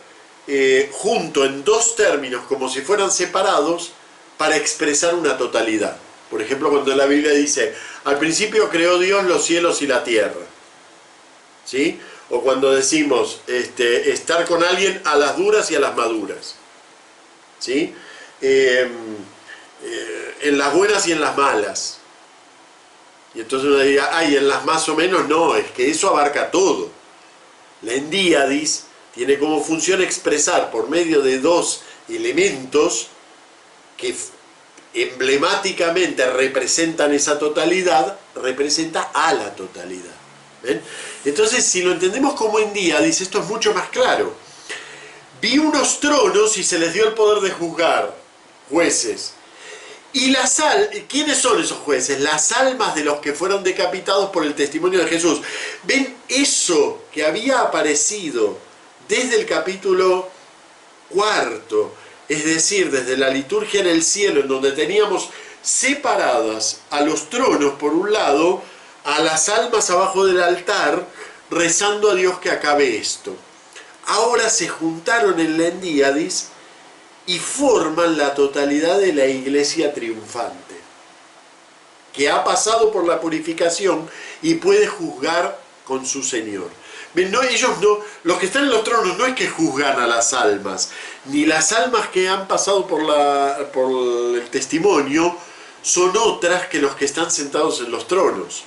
S1: junto en 2 términos como si fueran separados para expresar una totalidad. Por ejemplo, cuando la Biblia dice: al principio creó Dios los cielos y la tierra, ¿sí? O cuando decimos estar con alguien a las duras y a las maduras, ¿sí? En las buenas y en las malas. Y entonces uno diría: ay, en las más o menos. No, es que eso abarca todo. La endíadis tiene como función expresar por medio de 2 elementos que emblemáticamente representan esa totalidad, representa a la totalidad. ¿Ven? Entonces, si lo entendemos como endíadis, esto es mucho más claro. Vi unos tronos y se les dio el poder de juzgar, jueces. Y ¿quiénes son esos jueces? Las almas de los que fueron decapitados por el testimonio de Jesús. ¿Ven? Eso que había aparecido desde el capítulo 4, es decir, desde la liturgia en el cielo, en donde teníamos separadas a los tronos por un lado, a las almas abajo del altar, rezando a Dios que acabe esto. Ahora se juntaron en la endíadis y forman la totalidad de la iglesia triunfante, que ha pasado por la purificación y puede juzgar con su Señor. No, ellos no, los que están en los tronos no es que juzgan a las almas, ni las almas que han pasado por el testimonio son otras que los que están sentados en los tronos.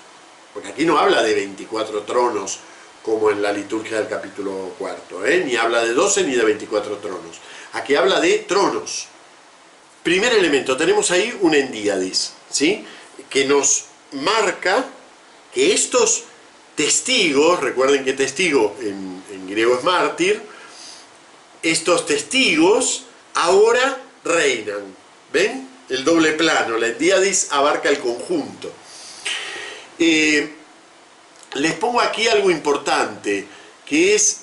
S1: Porque aquí no habla de 24 tronos como en la liturgia del capítulo 4, ni habla de 12 ni de 24 tronos. Aquí habla de tronos. Primer elemento, tenemos ahí un endíadis, ¿sí? Que nos marca que estos testigos, recuerden que testigo en griego es mártir, estos testigos ahora reinan. ¿Ven? El doble plano, la endíadis abarca el conjunto. Les pongo aquí algo importante, que es,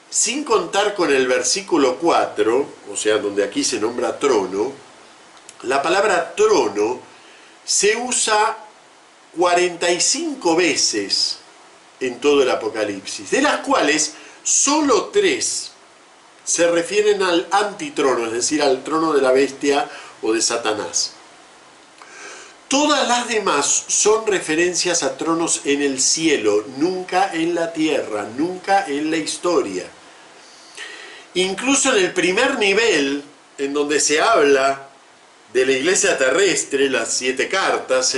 S1: sin contar con el versículo 4, o sea, donde aquí se nombra trono, la palabra trono se usa 45 veces en todo el Apocalipsis, de las cuales solo 3 se refieren al antitrono, es decir, al trono de la bestia o de Satanás. Todas las demás son referencias a tronos en el cielo, nunca en la tierra, nunca en la historia. Incluso en el primer nivel, en donde se habla de la iglesia terrestre, las 7 cartas,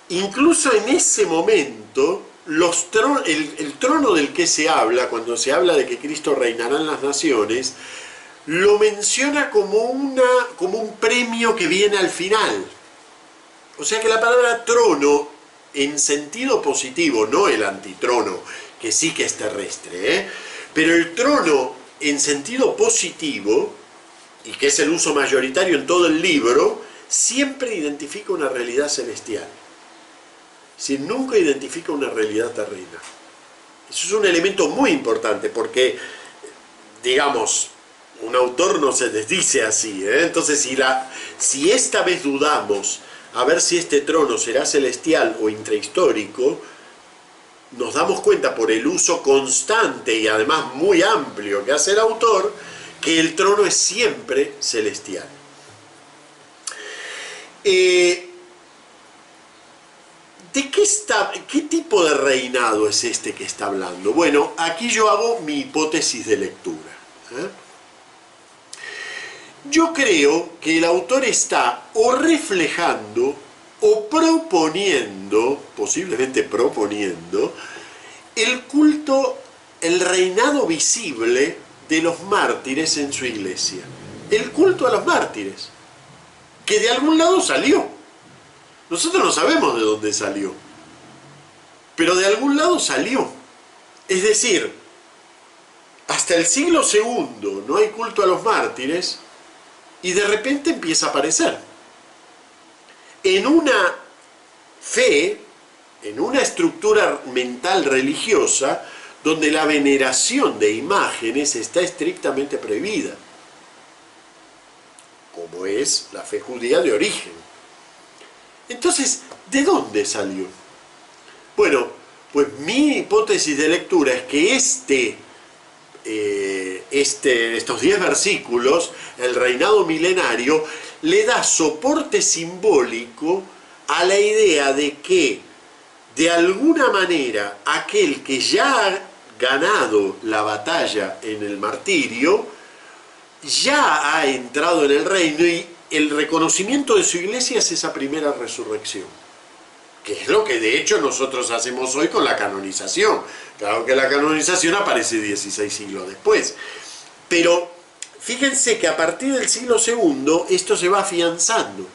S1: incluso en ese momento, el trono del que se habla, cuando se habla de que Cristo reinará en las naciones, lo menciona como un premio que viene al final. O sea que la palabra trono, en sentido positivo, no el antitrono, que sí que es terrestre, pero el trono en sentido positivo, y que es el uso mayoritario en todo el libro, siempre identifica una realidad celestial. Si nunca identifica una realidad terrena. Eso es un elemento muy importante porque, digamos, un autor no se desdice así, ¿eh? Entonces, si esta vez dudamos a ver si este trono será celestial o intrahistórico, nos damos cuenta por el uso constante y además muy amplio que hace el autor, que el trono es siempre celestial. ¿Qué tipo de reinado es este que está hablando? Bueno, aquí yo hago mi hipótesis de lectura. Yo creo que el autor está o reflejando o proponiendo, posiblemente proponiendo, el culto, el reinado visible de los mártires en su iglesia. El culto a los mártires, que de algún lado salió. Nosotros no sabemos de dónde salió, pero de algún lado salió. Es decir, hasta el siglo II no hay culto a los mártires y de repente empieza a aparecer. En una fe, en una estructura mental religiosa, donde la veneración de imágenes está estrictamente prohibida, como es la fe judía de origen. Entonces, ¿de dónde salió? Bueno, pues mi hipótesis de lectura es que estos 10 versículos, el reinado milenario, le da soporte simbólico a la idea de que, de alguna manera, aquel que ya ha ganado la batalla en el martirio, ya ha entrado en el reino, y el reconocimiento de su iglesia es esa primera resurrección, que es lo que de hecho nosotros hacemos hoy con la canonización. Claro que la canonización aparece 16 siglos después, pero fíjense que a partir del siglo II esto se va afianzando.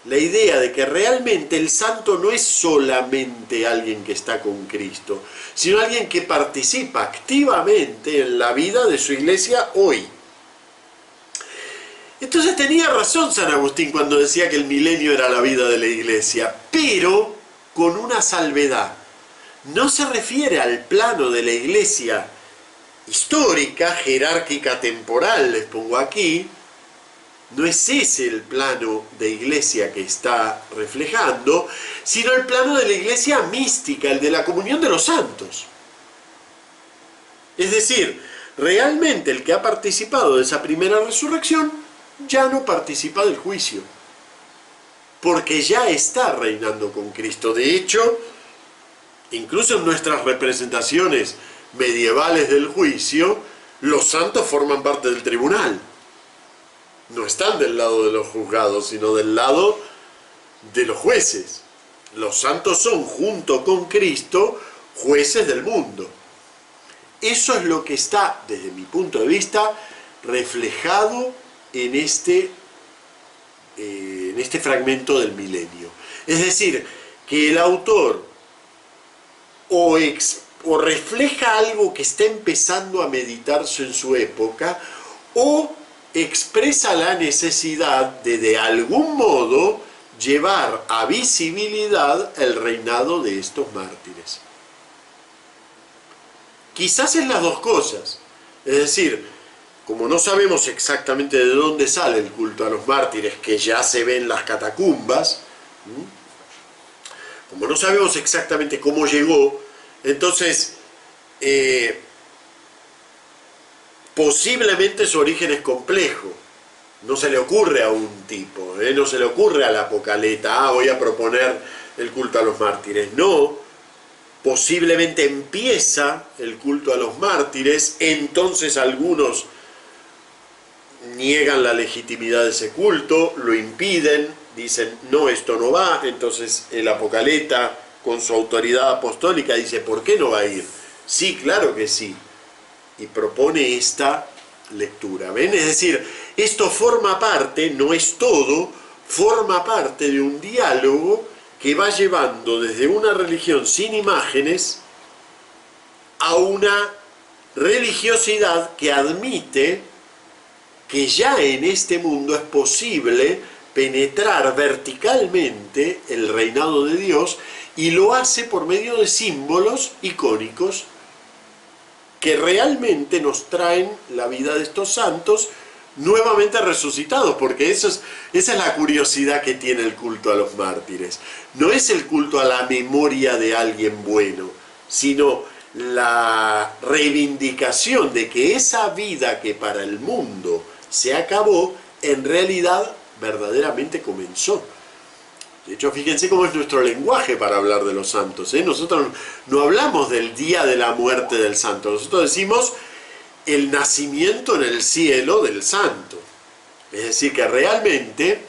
S1: La idea de que realmente el santo no es solamente alguien que está con Cristo, sino alguien que participa activamente en la vida de su iglesia hoy. Entonces tenía razón San Agustín cuando decía que el milenio era la vida de la iglesia, pero con una salvedad. No se refiere al plano de la iglesia histórica, jerárquica, temporal, les pongo aquí. No es ese el plano de iglesia que está reflejando, sino el plano de la iglesia mística, el de la comunión de los santos. Es decir, realmente el que ha participado de esa primera resurrección ya no participa del juicio, porque ya está reinando con Cristo. De hecho, incluso en nuestras representaciones medievales del juicio, los santos forman parte del tribunal. No están del lado de los juzgados, sino del lado de los jueces. Los santos son, junto con Cristo, jueces del mundo. Eso es lo que está, desde mi punto de vista, reflejado en este fragmento del milenio. Es decir, que el autor o refleja algo que está empezando a meditarse en su época, o expresa la necesidad de algún modo llevar a visibilidad el reinado de estos mártires. Quizás es las dos cosas. Es decir, como no sabemos exactamente de dónde sale el culto a los mártires, que ya se ve en las catacumbas, como no sabemos exactamente cómo llegó, entonces posiblemente su origen es complejo. No se le ocurre a un tipo, no se le ocurre a la Apocaleta, voy a proponer el culto a los mártires. No, posiblemente empieza el culto a los mártires, entonces algunos niegan la legitimidad de ese culto, lo impiden, dicen, no, esto no va. Entonces el Apocaleta, con su autoridad apostólica, dice, ¿por qué no va a ir? Sí, claro que sí. Y propone esta lectura. ¿Ven? Es decir, esto forma parte, no es todo, forma parte de un diálogo que va llevando desde una religión sin imágenes a una religiosidad que admite que ya en este mundo es posible penetrar verticalmente el reinado de Dios, y lo hace por medio de símbolos icónicos que realmente nos traen la vida de estos santos nuevamente resucitados, porque esa es la curiosidad que tiene el culto a los mártires. No es el culto a la memoria de alguien bueno, sino la reivindicación de que esa vida que para el mundo se acabó, en realidad verdaderamente comenzó. De hecho, fíjense cómo es nuestro lenguaje para hablar de los santos, ¿eh? Nosotros no hablamos del día de la muerte del santo, nosotros decimos el nacimiento en el cielo del santo. Es decir, que realmente,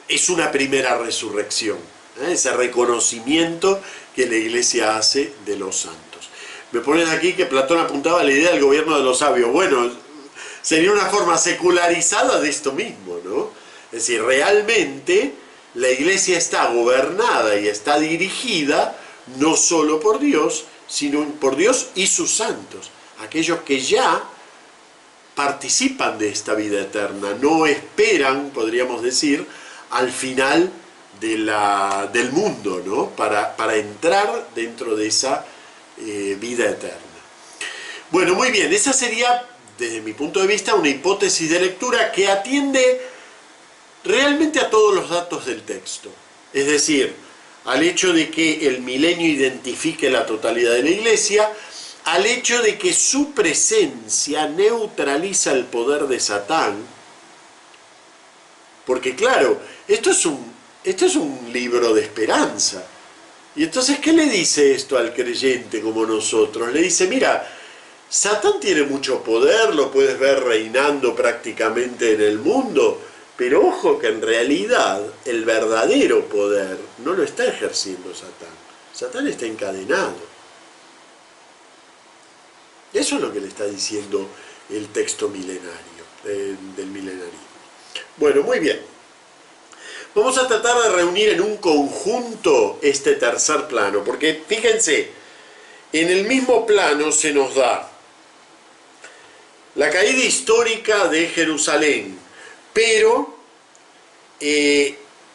S1: es una primera resurrección, ¿eh? Ese reconocimiento que la Iglesia hace de los santos. Me ponen aquí que Platón apuntaba a la idea del gobierno de los sabios. Bueno, sería una forma secularizada de esto mismo, ¿no? Es decir, realmente la Iglesia está gobernada y está dirigida no solo por Dios, sino por Dios y sus santos, aquellos que ya participan de esta vida eterna, no esperan, podríamos decir, al final del mundo, ¿no? Para entrar dentro de esa vida eterna. Bueno, muy bien, esa sería, desde mi punto de vista, una hipótesis de lectura que atiende realmente a todos los datos del texto. Es decir, al hecho de que el milenio identifique la totalidad de la Iglesia, al hecho de que su presencia neutraliza el poder de Satán, porque claro, esto es un libro de esperanza. Y entonces, ¿qué le dice esto al creyente como nosotros? Le dice, mira, Satán tiene mucho poder, lo puedes ver reinando prácticamente en el mundo, pero ojo que en realidad el verdadero poder no lo está ejerciendo Satán. Satán está encadenado. Eso es lo que le está diciendo el texto milenario, del milenarismo. Bueno, muy bien. Vamos a tratar de reunir en un conjunto este tercer plano, porque fíjense, en el mismo plano se nos da la caída histórica de Jerusalén, pero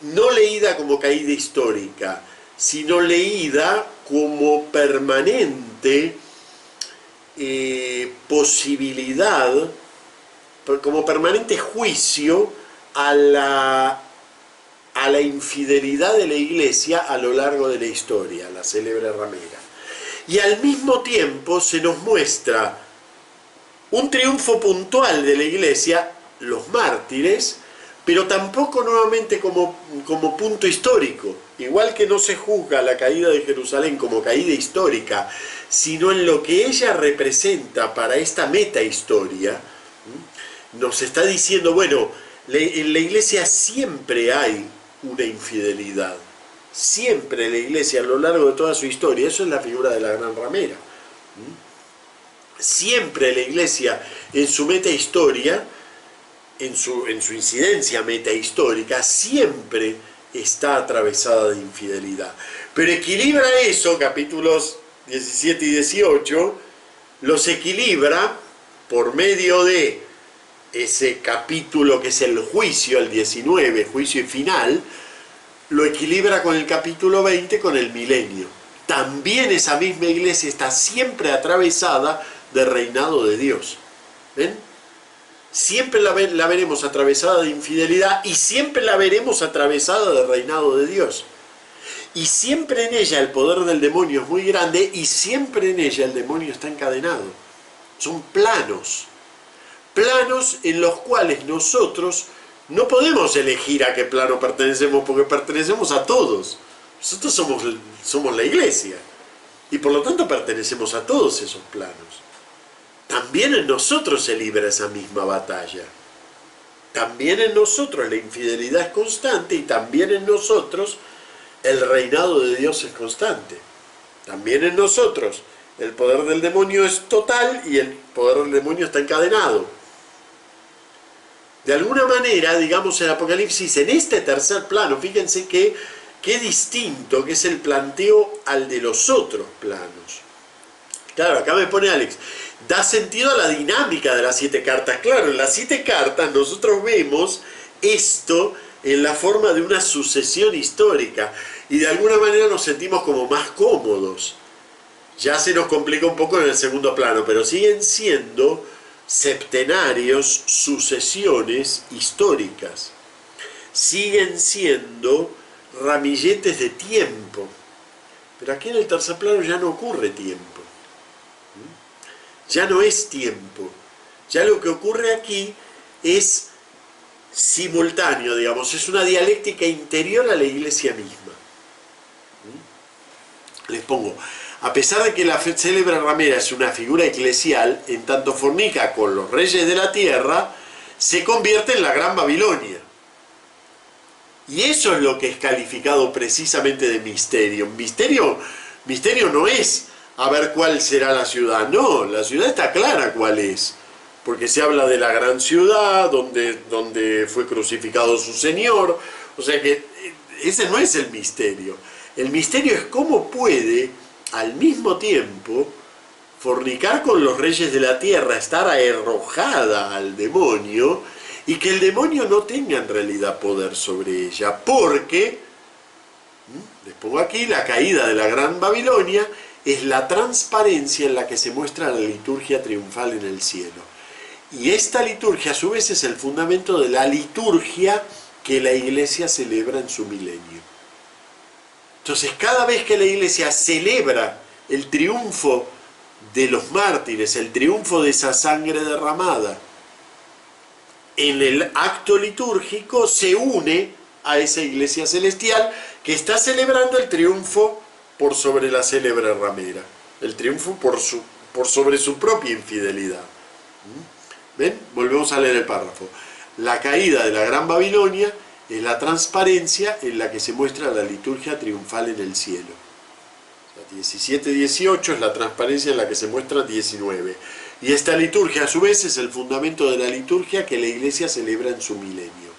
S1: no leída como caída histórica, sino leída como permanente posibilidad, como permanente juicio a la infidelidad de la Iglesia a lo largo de la historia, la célebre ramera. Y al mismo tiempo se nos muestra un triunfo puntual de la Iglesia, los mártires, pero tampoco nuevamente como punto histórico. Igual que no se juzga la caída de Jerusalén como caída histórica, sino en lo que ella representa para esta metahistoria, nos está diciendo, bueno, en la Iglesia siempre hay una infidelidad. Siempre la Iglesia a lo largo de toda su historia, eso es la figura de la gran ramera. Siempre la Iglesia en su metahistoria, en su incidencia metahistórica, siempre está atravesada de infidelidad. Pero equilibra eso, capítulos 17 y 18, los equilibra por medio de ese capítulo que es el juicio, el 19, juicio y final, lo equilibra con el capítulo 20, con el milenio. También esa misma Iglesia está siempre atravesada del reinado de Dios. ¿Ven? Siempre la veremos atravesada de infidelidad y siempre la veremos atravesada del reinado de Dios. Y siempre en ella el poder del demonio es muy grande y siempre en ella el demonio está encadenado. Son planos en los cuales nosotros no podemos elegir a qué plano pertenecemos, porque pertenecemos a todos. Nosotros somos la Iglesia y por lo tanto pertenecemos a todos esos planos. También en nosotros se libra esa misma batalla. También en nosotros la infidelidad es constante y también en nosotros el reinado de Dios es constante. También en nosotros el poder del demonio es total y el poder del demonio está encadenado. De alguna manera, digamos, el Apocalipsis, en este tercer plano, fíjense qué distinto que es el planteo al de los otros planos. Claro, acá me pone Alex, da sentido a la dinámica de las 7 cartas. Claro, en las 7 cartas nosotros vemos esto en la forma de una sucesión histórica. y de alguna manera nos sentimos como más cómodos. Ya se nos complica un poco en el segundo plano, pero siguen siendo septenarios, sucesiones históricas. Siguen siendo ramilletes de tiempo. Pero aquí en el tercer plano ya no ocurre tiempo. Ya no es tiempo. Ya lo que ocurre aquí es simultáneo, digamos, es una dialéctica interior a la iglesia misma. Les pongo, a pesar de que la célebre ramera es una figura eclesial, en tanto fornica con los reyes de la tierra, se convierte en la Gran Babilonia. Y eso es lo que es calificado precisamente de misterio. Misterio no es a ver cuál será la ciudad, no, la ciudad está clara cuál es. Porque se habla de la gran ciudad, donde fue crucificado su Señor. O sea que ese no es el misterio. El misterio es cómo puede, al mismo tiempo, fornicar con los reyes de la tierra, estar arrojada al demonio, y que el demonio no tenga en realidad poder sobre ella. Porque, les pongo aquí, la caída de la Gran Babilonia es la transparencia en la que se muestra la liturgia triunfal en el cielo. Y esta liturgia a su vez es el fundamento de la liturgia que la iglesia celebra en su milenio. Entonces cada vez que la iglesia celebra el triunfo de los mártires, el triunfo de esa sangre derramada, en el acto litúrgico se une a esa iglesia celestial que está celebrando el triunfo por sobre la célebre ramera, el triunfo por sobre su propia infidelidad. ¿Ven? Volvemos a leer el párrafo. La caída de la Gran Babilonia es la transparencia en la que se muestra la liturgia triunfal en el cielo. O sea, 17-18 es la transparencia en la que se muestra 19. Y esta liturgia a su vez es el fundamento de la liturgia que la iglesia celebra en su milenio,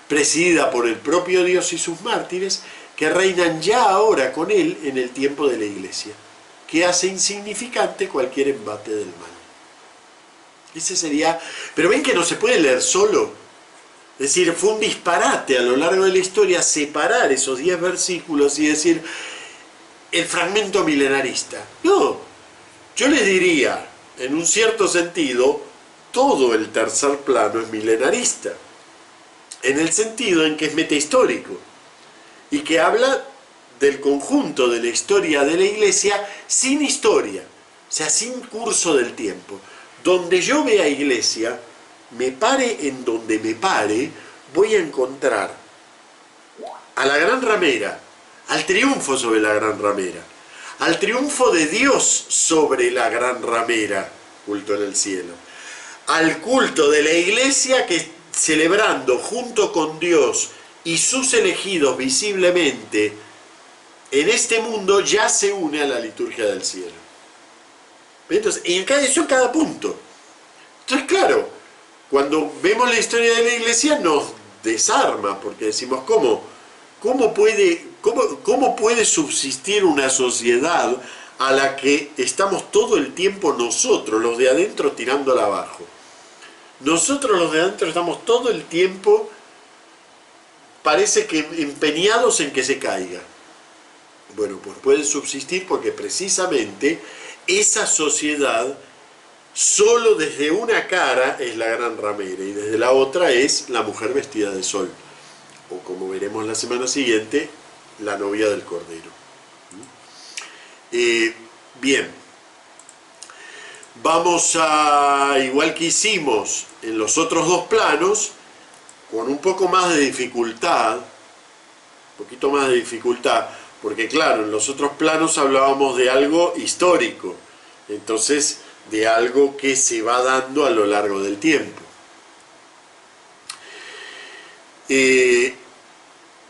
S1: presidida por el propio Dios y sus mártires que reinan ya ahora con él en el tiempo de la iglesia, que hace insignificante cualquier embate del mal. Ese sería... Pero ven que no se puede leer solo. Es decir, fue un disparate a lo largo de la historia separar esos 10 versículos y decir el fragmento milenarista. No, yo les diría, en un cierto sentido, todo el tercer plano es milenarista. En el sentido en que es metahistórico y que habla del conjunto de la historia de la iglesia sin historia, o sea, sin curso del tiempo. Donde yo vea iglesia, me pare en donde me pare, voy a encontrar a la gran ramera, al triunfo sobre la gran ramera, al triunfo de Dios sobre la gran ramera, culto en el cielo, al culto de la iglesia que celebrando junto con Dios y sus elegidos visiblemente en este mundo ya se une a la liturgia del cielo. Entonces, y eso en cada punto. Entonces, claro, cuando vemos la historia de la iglesia nos desarma, porque decimos, ¿cómo puede subsistir una sociedad a la que estamos todo el tiempo nosotros, los de adentro, tirándola abajo? Nosotros los de adentro estamos todo el tiempo, parece que empeñados en que se caiga. Bueno, pues puede subsistir porque precisamente esa sociedad solo desde una cara es la gran ramera y desde la otra es la mujer vestida de sol, o como veremos la semana siguiente, la novia del Cordero. Bien, vamos a, igual que hicimos en los otros dos planos, con un poco más de dificultad, porque claro, en los otros planos hablábamos de algo histórico, entonces de algo que se va dando a lo largo del tiempo.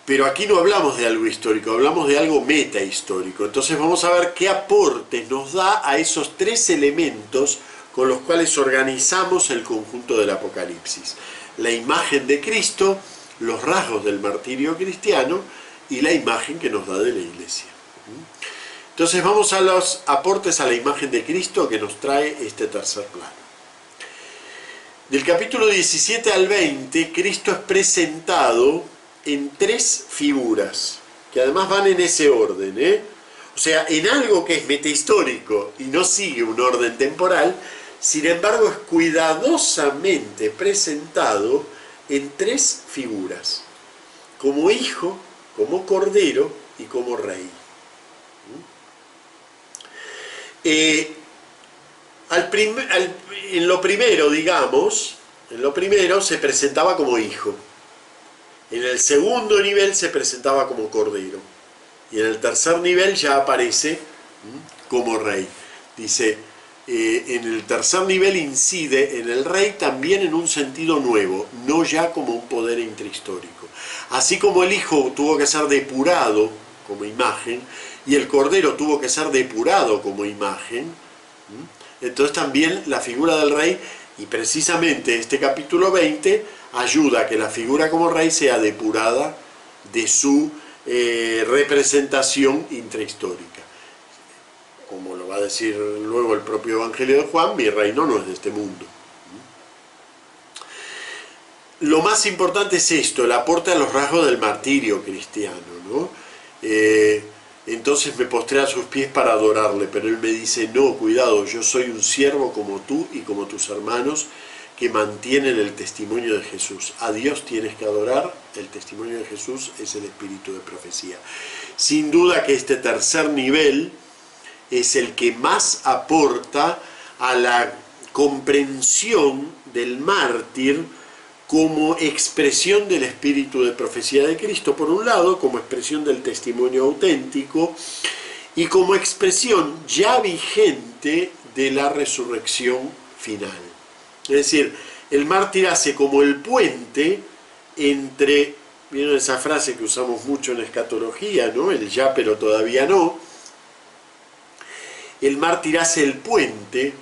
S1: Pero aquí no hablamos de algo histórico, hablamos de algo metahistórico. Entonces vamos a ver qué aportes nos da a esos tres elementos con los cuales organizamos el conjunto del Apocalipsis. La imagen de Cristo, los rasgos del martirio cristiano y la imagen que nos da de la iglesia. Entonces vamos a los aportes a la imagen de Cristo que nos trae este tercer plano. Del capítulo 17 al 20, Cristo es presentado en tres figuras. que además van en ese orden, o sea, en algo que es metahistórico y no sigue un orden temporal, sin embargo es cuidadosamente presentado en tres figuras: como hijo, como cordero y como rey. En lo primero, digamos, se presentaba como hijo. En el segundo nivel se presentaba como cordero. Y en el tercer nivel ya aparece como rey. Dice, en el tercer nivel incide en el rey también en un sentido nuevo, no ya como un poder intrahistórico. Así como el hijo tuvo que ser depurado como imagen, y el cordero tuvo que ser depurado como imagen, entonces también la figura del rey, y precisamente este capítulo 20, ayuda a que la figura como rey sea depurada de su representación intrahistórica. Como lo va a decir luego el propio Evangelio de Juan, mi reino no es de este mundo. Lo más importante es esto, el aporte a los rasgos del martirio cristiano, ¿no? Entonces me postré a sus pies para adorarle, pero él me dice, no, cuidado, yo soy un siervo como tú y como tus hermanos que mantienen el testimonio de Jesús. A Dios tienes que adorar, el testimonio de Jesús es el espíritu de profecía. Sin duda que este tercer nivel es el que más aporta a la comprensión del mártir como expresión del espíritu de profecía de Cristo, por un lado, como expresión del testimonio auténtico, y como expresión ya vigente de la resurrección final. Es decir, el mártir hace como el puente entre, ¿vieron esa frase que usamos mucho en escatología, ¿no? El ya pero todavía no. El mártir hace el puente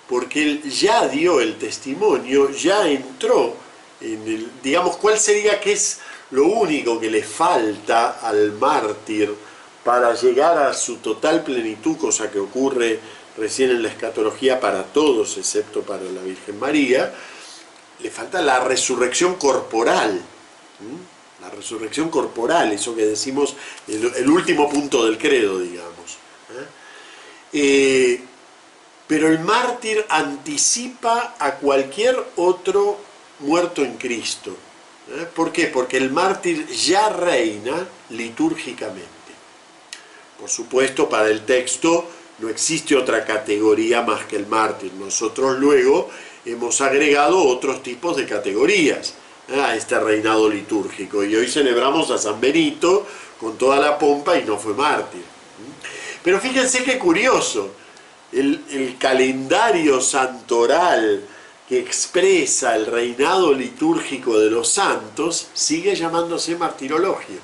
S1: porque él ya dio el testimonio, ya entró en el, digamos, ¿cuál sería que es lo único que le falta al mártir para llegar a su total plenitud, cosa que ocurre recién en la escatología para todos, excepto para la Virgen María? Le falta la resurrección corporal. La resurrección corporal, eso que decimos, el último punto del credo, digamos. Pero el mártir anticipa a cualquier otro muerto en Cristo. ¿Por qué? Porque el mártir ya reina litúrgicamente. Por supuesto, para el texto no existe otra categoría más que el mártir. Nosotros luego hemos agregado otros tipos de categorías a este reinado litúrgico. Y hoy celebramos a San Benito con toda la pompa y no fue mártir. Pero fíjense qué curioso, el calendario santoral que expresa el reinado litúrgico de los santos sigue llamándose martirologio,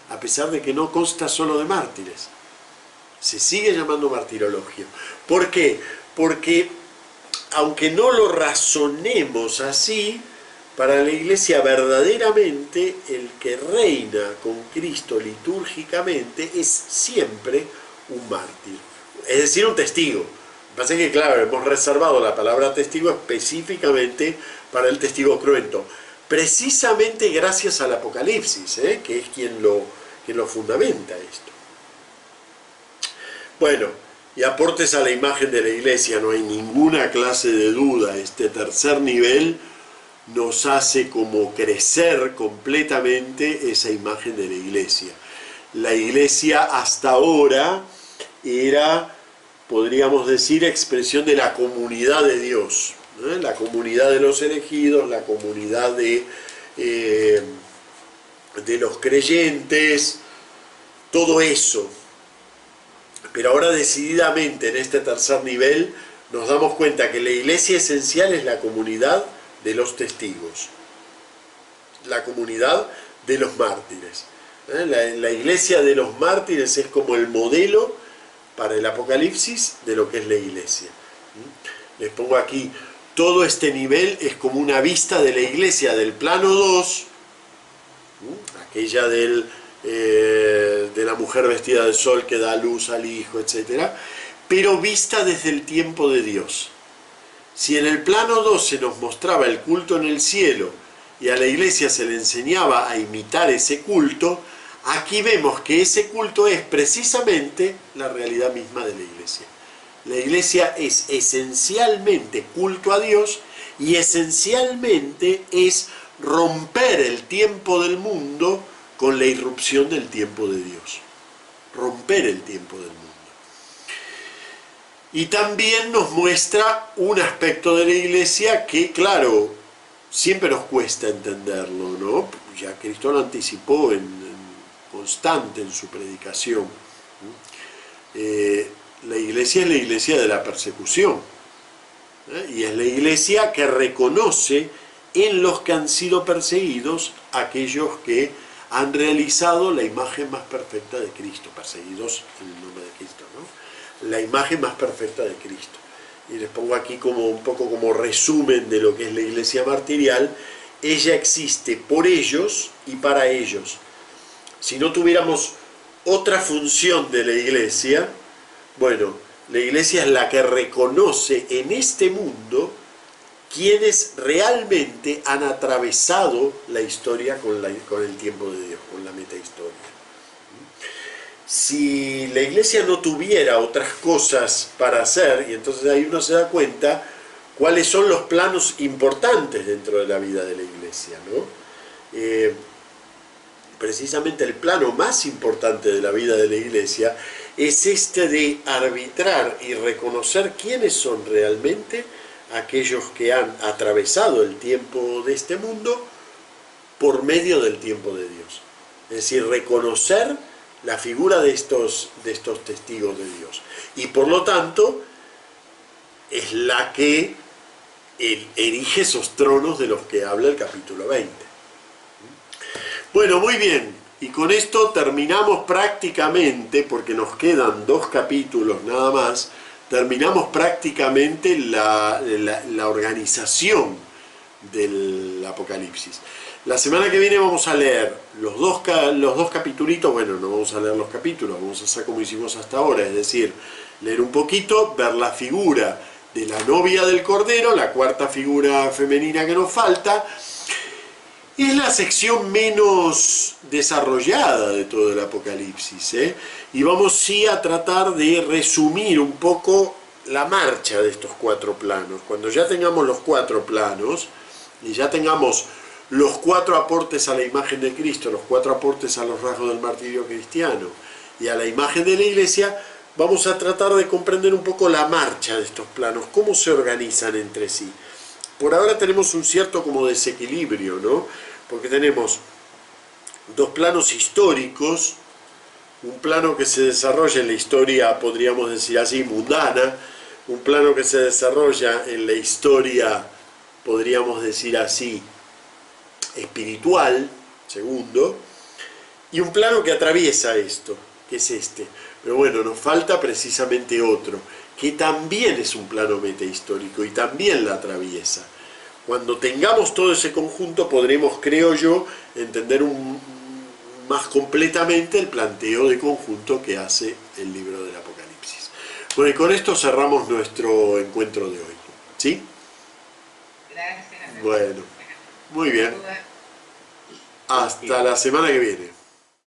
S1: a pesar de que no consta solo de mártires. Se sigue llamando martirologio. ¿Por qué? Porque, aunque no lo razonemos así, para la Iglesia verdaderamente el que reina con Cristo litúrgicamente es siempre un mártir, es decir, un testigo. Lo que pasa es que, claro, hemos reservado la palabra testigo específicamente para el testigo cruento, precisamente gracias al Apocalipsis, que es quien lo fundamenta esto. Bueno, y aportes a la imagen de la Iglesia, no hay ninguna clase de duda. Este tercer nivel nos hace como crecer completamente esa imagen de la Iglesia. La Iglesia hasta ahora era, podríamos decir, expresión de la comunidad de Dios, la comunidad de los elegidos, la comunidad de los creyentes, todo eso. Pero ahora decididamente en este tercer nivel nos damos cuenta que la Iglesia esencial es la comunidad de los testigos, la comunidad de los mártires. La Iglesia de los mártires es como el modelo para el Apocalipsis de lo que es la Iglesia. Les pongo aquí, todo este nivel es como una vista de la Iglesia del plano 2, aquella de la mujer vestida de sol que da luz al Hijo, etc., pero vista desde el tiempo de Dios. Si en el plano 2 se nos mostraba el culto en el cielo y a la Iglesia se le enseñaba a imitar ese culto, aquí vemos que ese culto es precisamente la realidad misma de la iglesia. La iglesia es esencialmente culto a Dios y esencialmente es romper el tiempo del mundo con la irrupción del tiempo de Dios. Romper el tiempo del mundo. Y también nos muestra un aspecto de la iglesia que, claro, siempre nos cuesta entenderlo, ¿no? Ya Cristo lo anticipó constante en su predicación. La iglesia es la iglesia de la persecución, y es la iglesia que reconoce en los que han sido perseguidos aquellos que han realizado la imagen más perfecta de Cristo, perseguidos en el nombre de Cristo, ¿no? La imagen más perfecta de Cristo. Y les pongo aquí como un poco como resumen de lo que es la iglesia martirial. Ella existe por ellos y para ellos. Si no tuviéramos otra función de la iglesia, bueno, la iglesia es la que reconoce en este mundo quienes realmente han atravesado la historia con el tiempo de Dios, con la metahistoria. Si la iglesia no tuviera otras cosas para hacer, y entonces ahí uno se da cuenta cuáles son los planos importantes dentro de la vida de la iglesia, ¿no? Precisamente el plano más importante de la vida de la iglesia es este de arbitrar y reconocer quiénes son realmente aquellos que han atravesado el tiempo de este mundo por medio del tiempo de Dios. Es decir, reconocer la figura de estos testigos de Dios. Y por lo tanto, es la que erige esos tronos de los que habla el capítulo 20. Bueno, muy bien. Y con esto terminamos prácticamente, porque nos quedan 2 capítulos nada más, terminamos prácticamente la organización del Apocalipsis. La semana que viene vamos a leer los dos capitulitos, bueno, no vamos a leer los capítulos, vamos a hacer como hicimos hasta ahora, es decir, leer un poquito, ver la figura de la novia del Cordero, la cuarta figura femenina que nos falta. Es la sección menos desarrollada de todo el Apocalipsis, y vamos sí a tratar de resumir un poco la marcha de estos 4 planos. Cuando ya tengamos los 4 planos y ya tengamos los 4 aportes a la imagen de Cristo, los 4 aportes a los rasgos del martirio cristiano y a la imagen de la iglesia, vamos a tratar de comprender un poco la marcha de estos planos, cómo se organizan entre sí. Por ahora tenemos un cierto como desequilibrio, ¿no? Porque tenemos 2 planos históricos, un plano que se desarrolla en la historia, podríamos decir así, mundana, un plano que se desarrolla en la historia, podríamos decir así, espiritual, segundo, y un plano que atraviesa esto, que es este. Pero bueno, nos falta precisamente otro, que también es un plano metahistórico y también la atraviesa. Cuando tengamos todo ese conjunto podremos, creo yo, entender más completamente el planteo de conjunto que hace el libro del Apocalipsis. Bueno, y con esto cerramos nuestro encuentro de hoy. ¿Sí?
S2: Gracias.
S1: Bueno, muy bien. Hasta la semana que viene.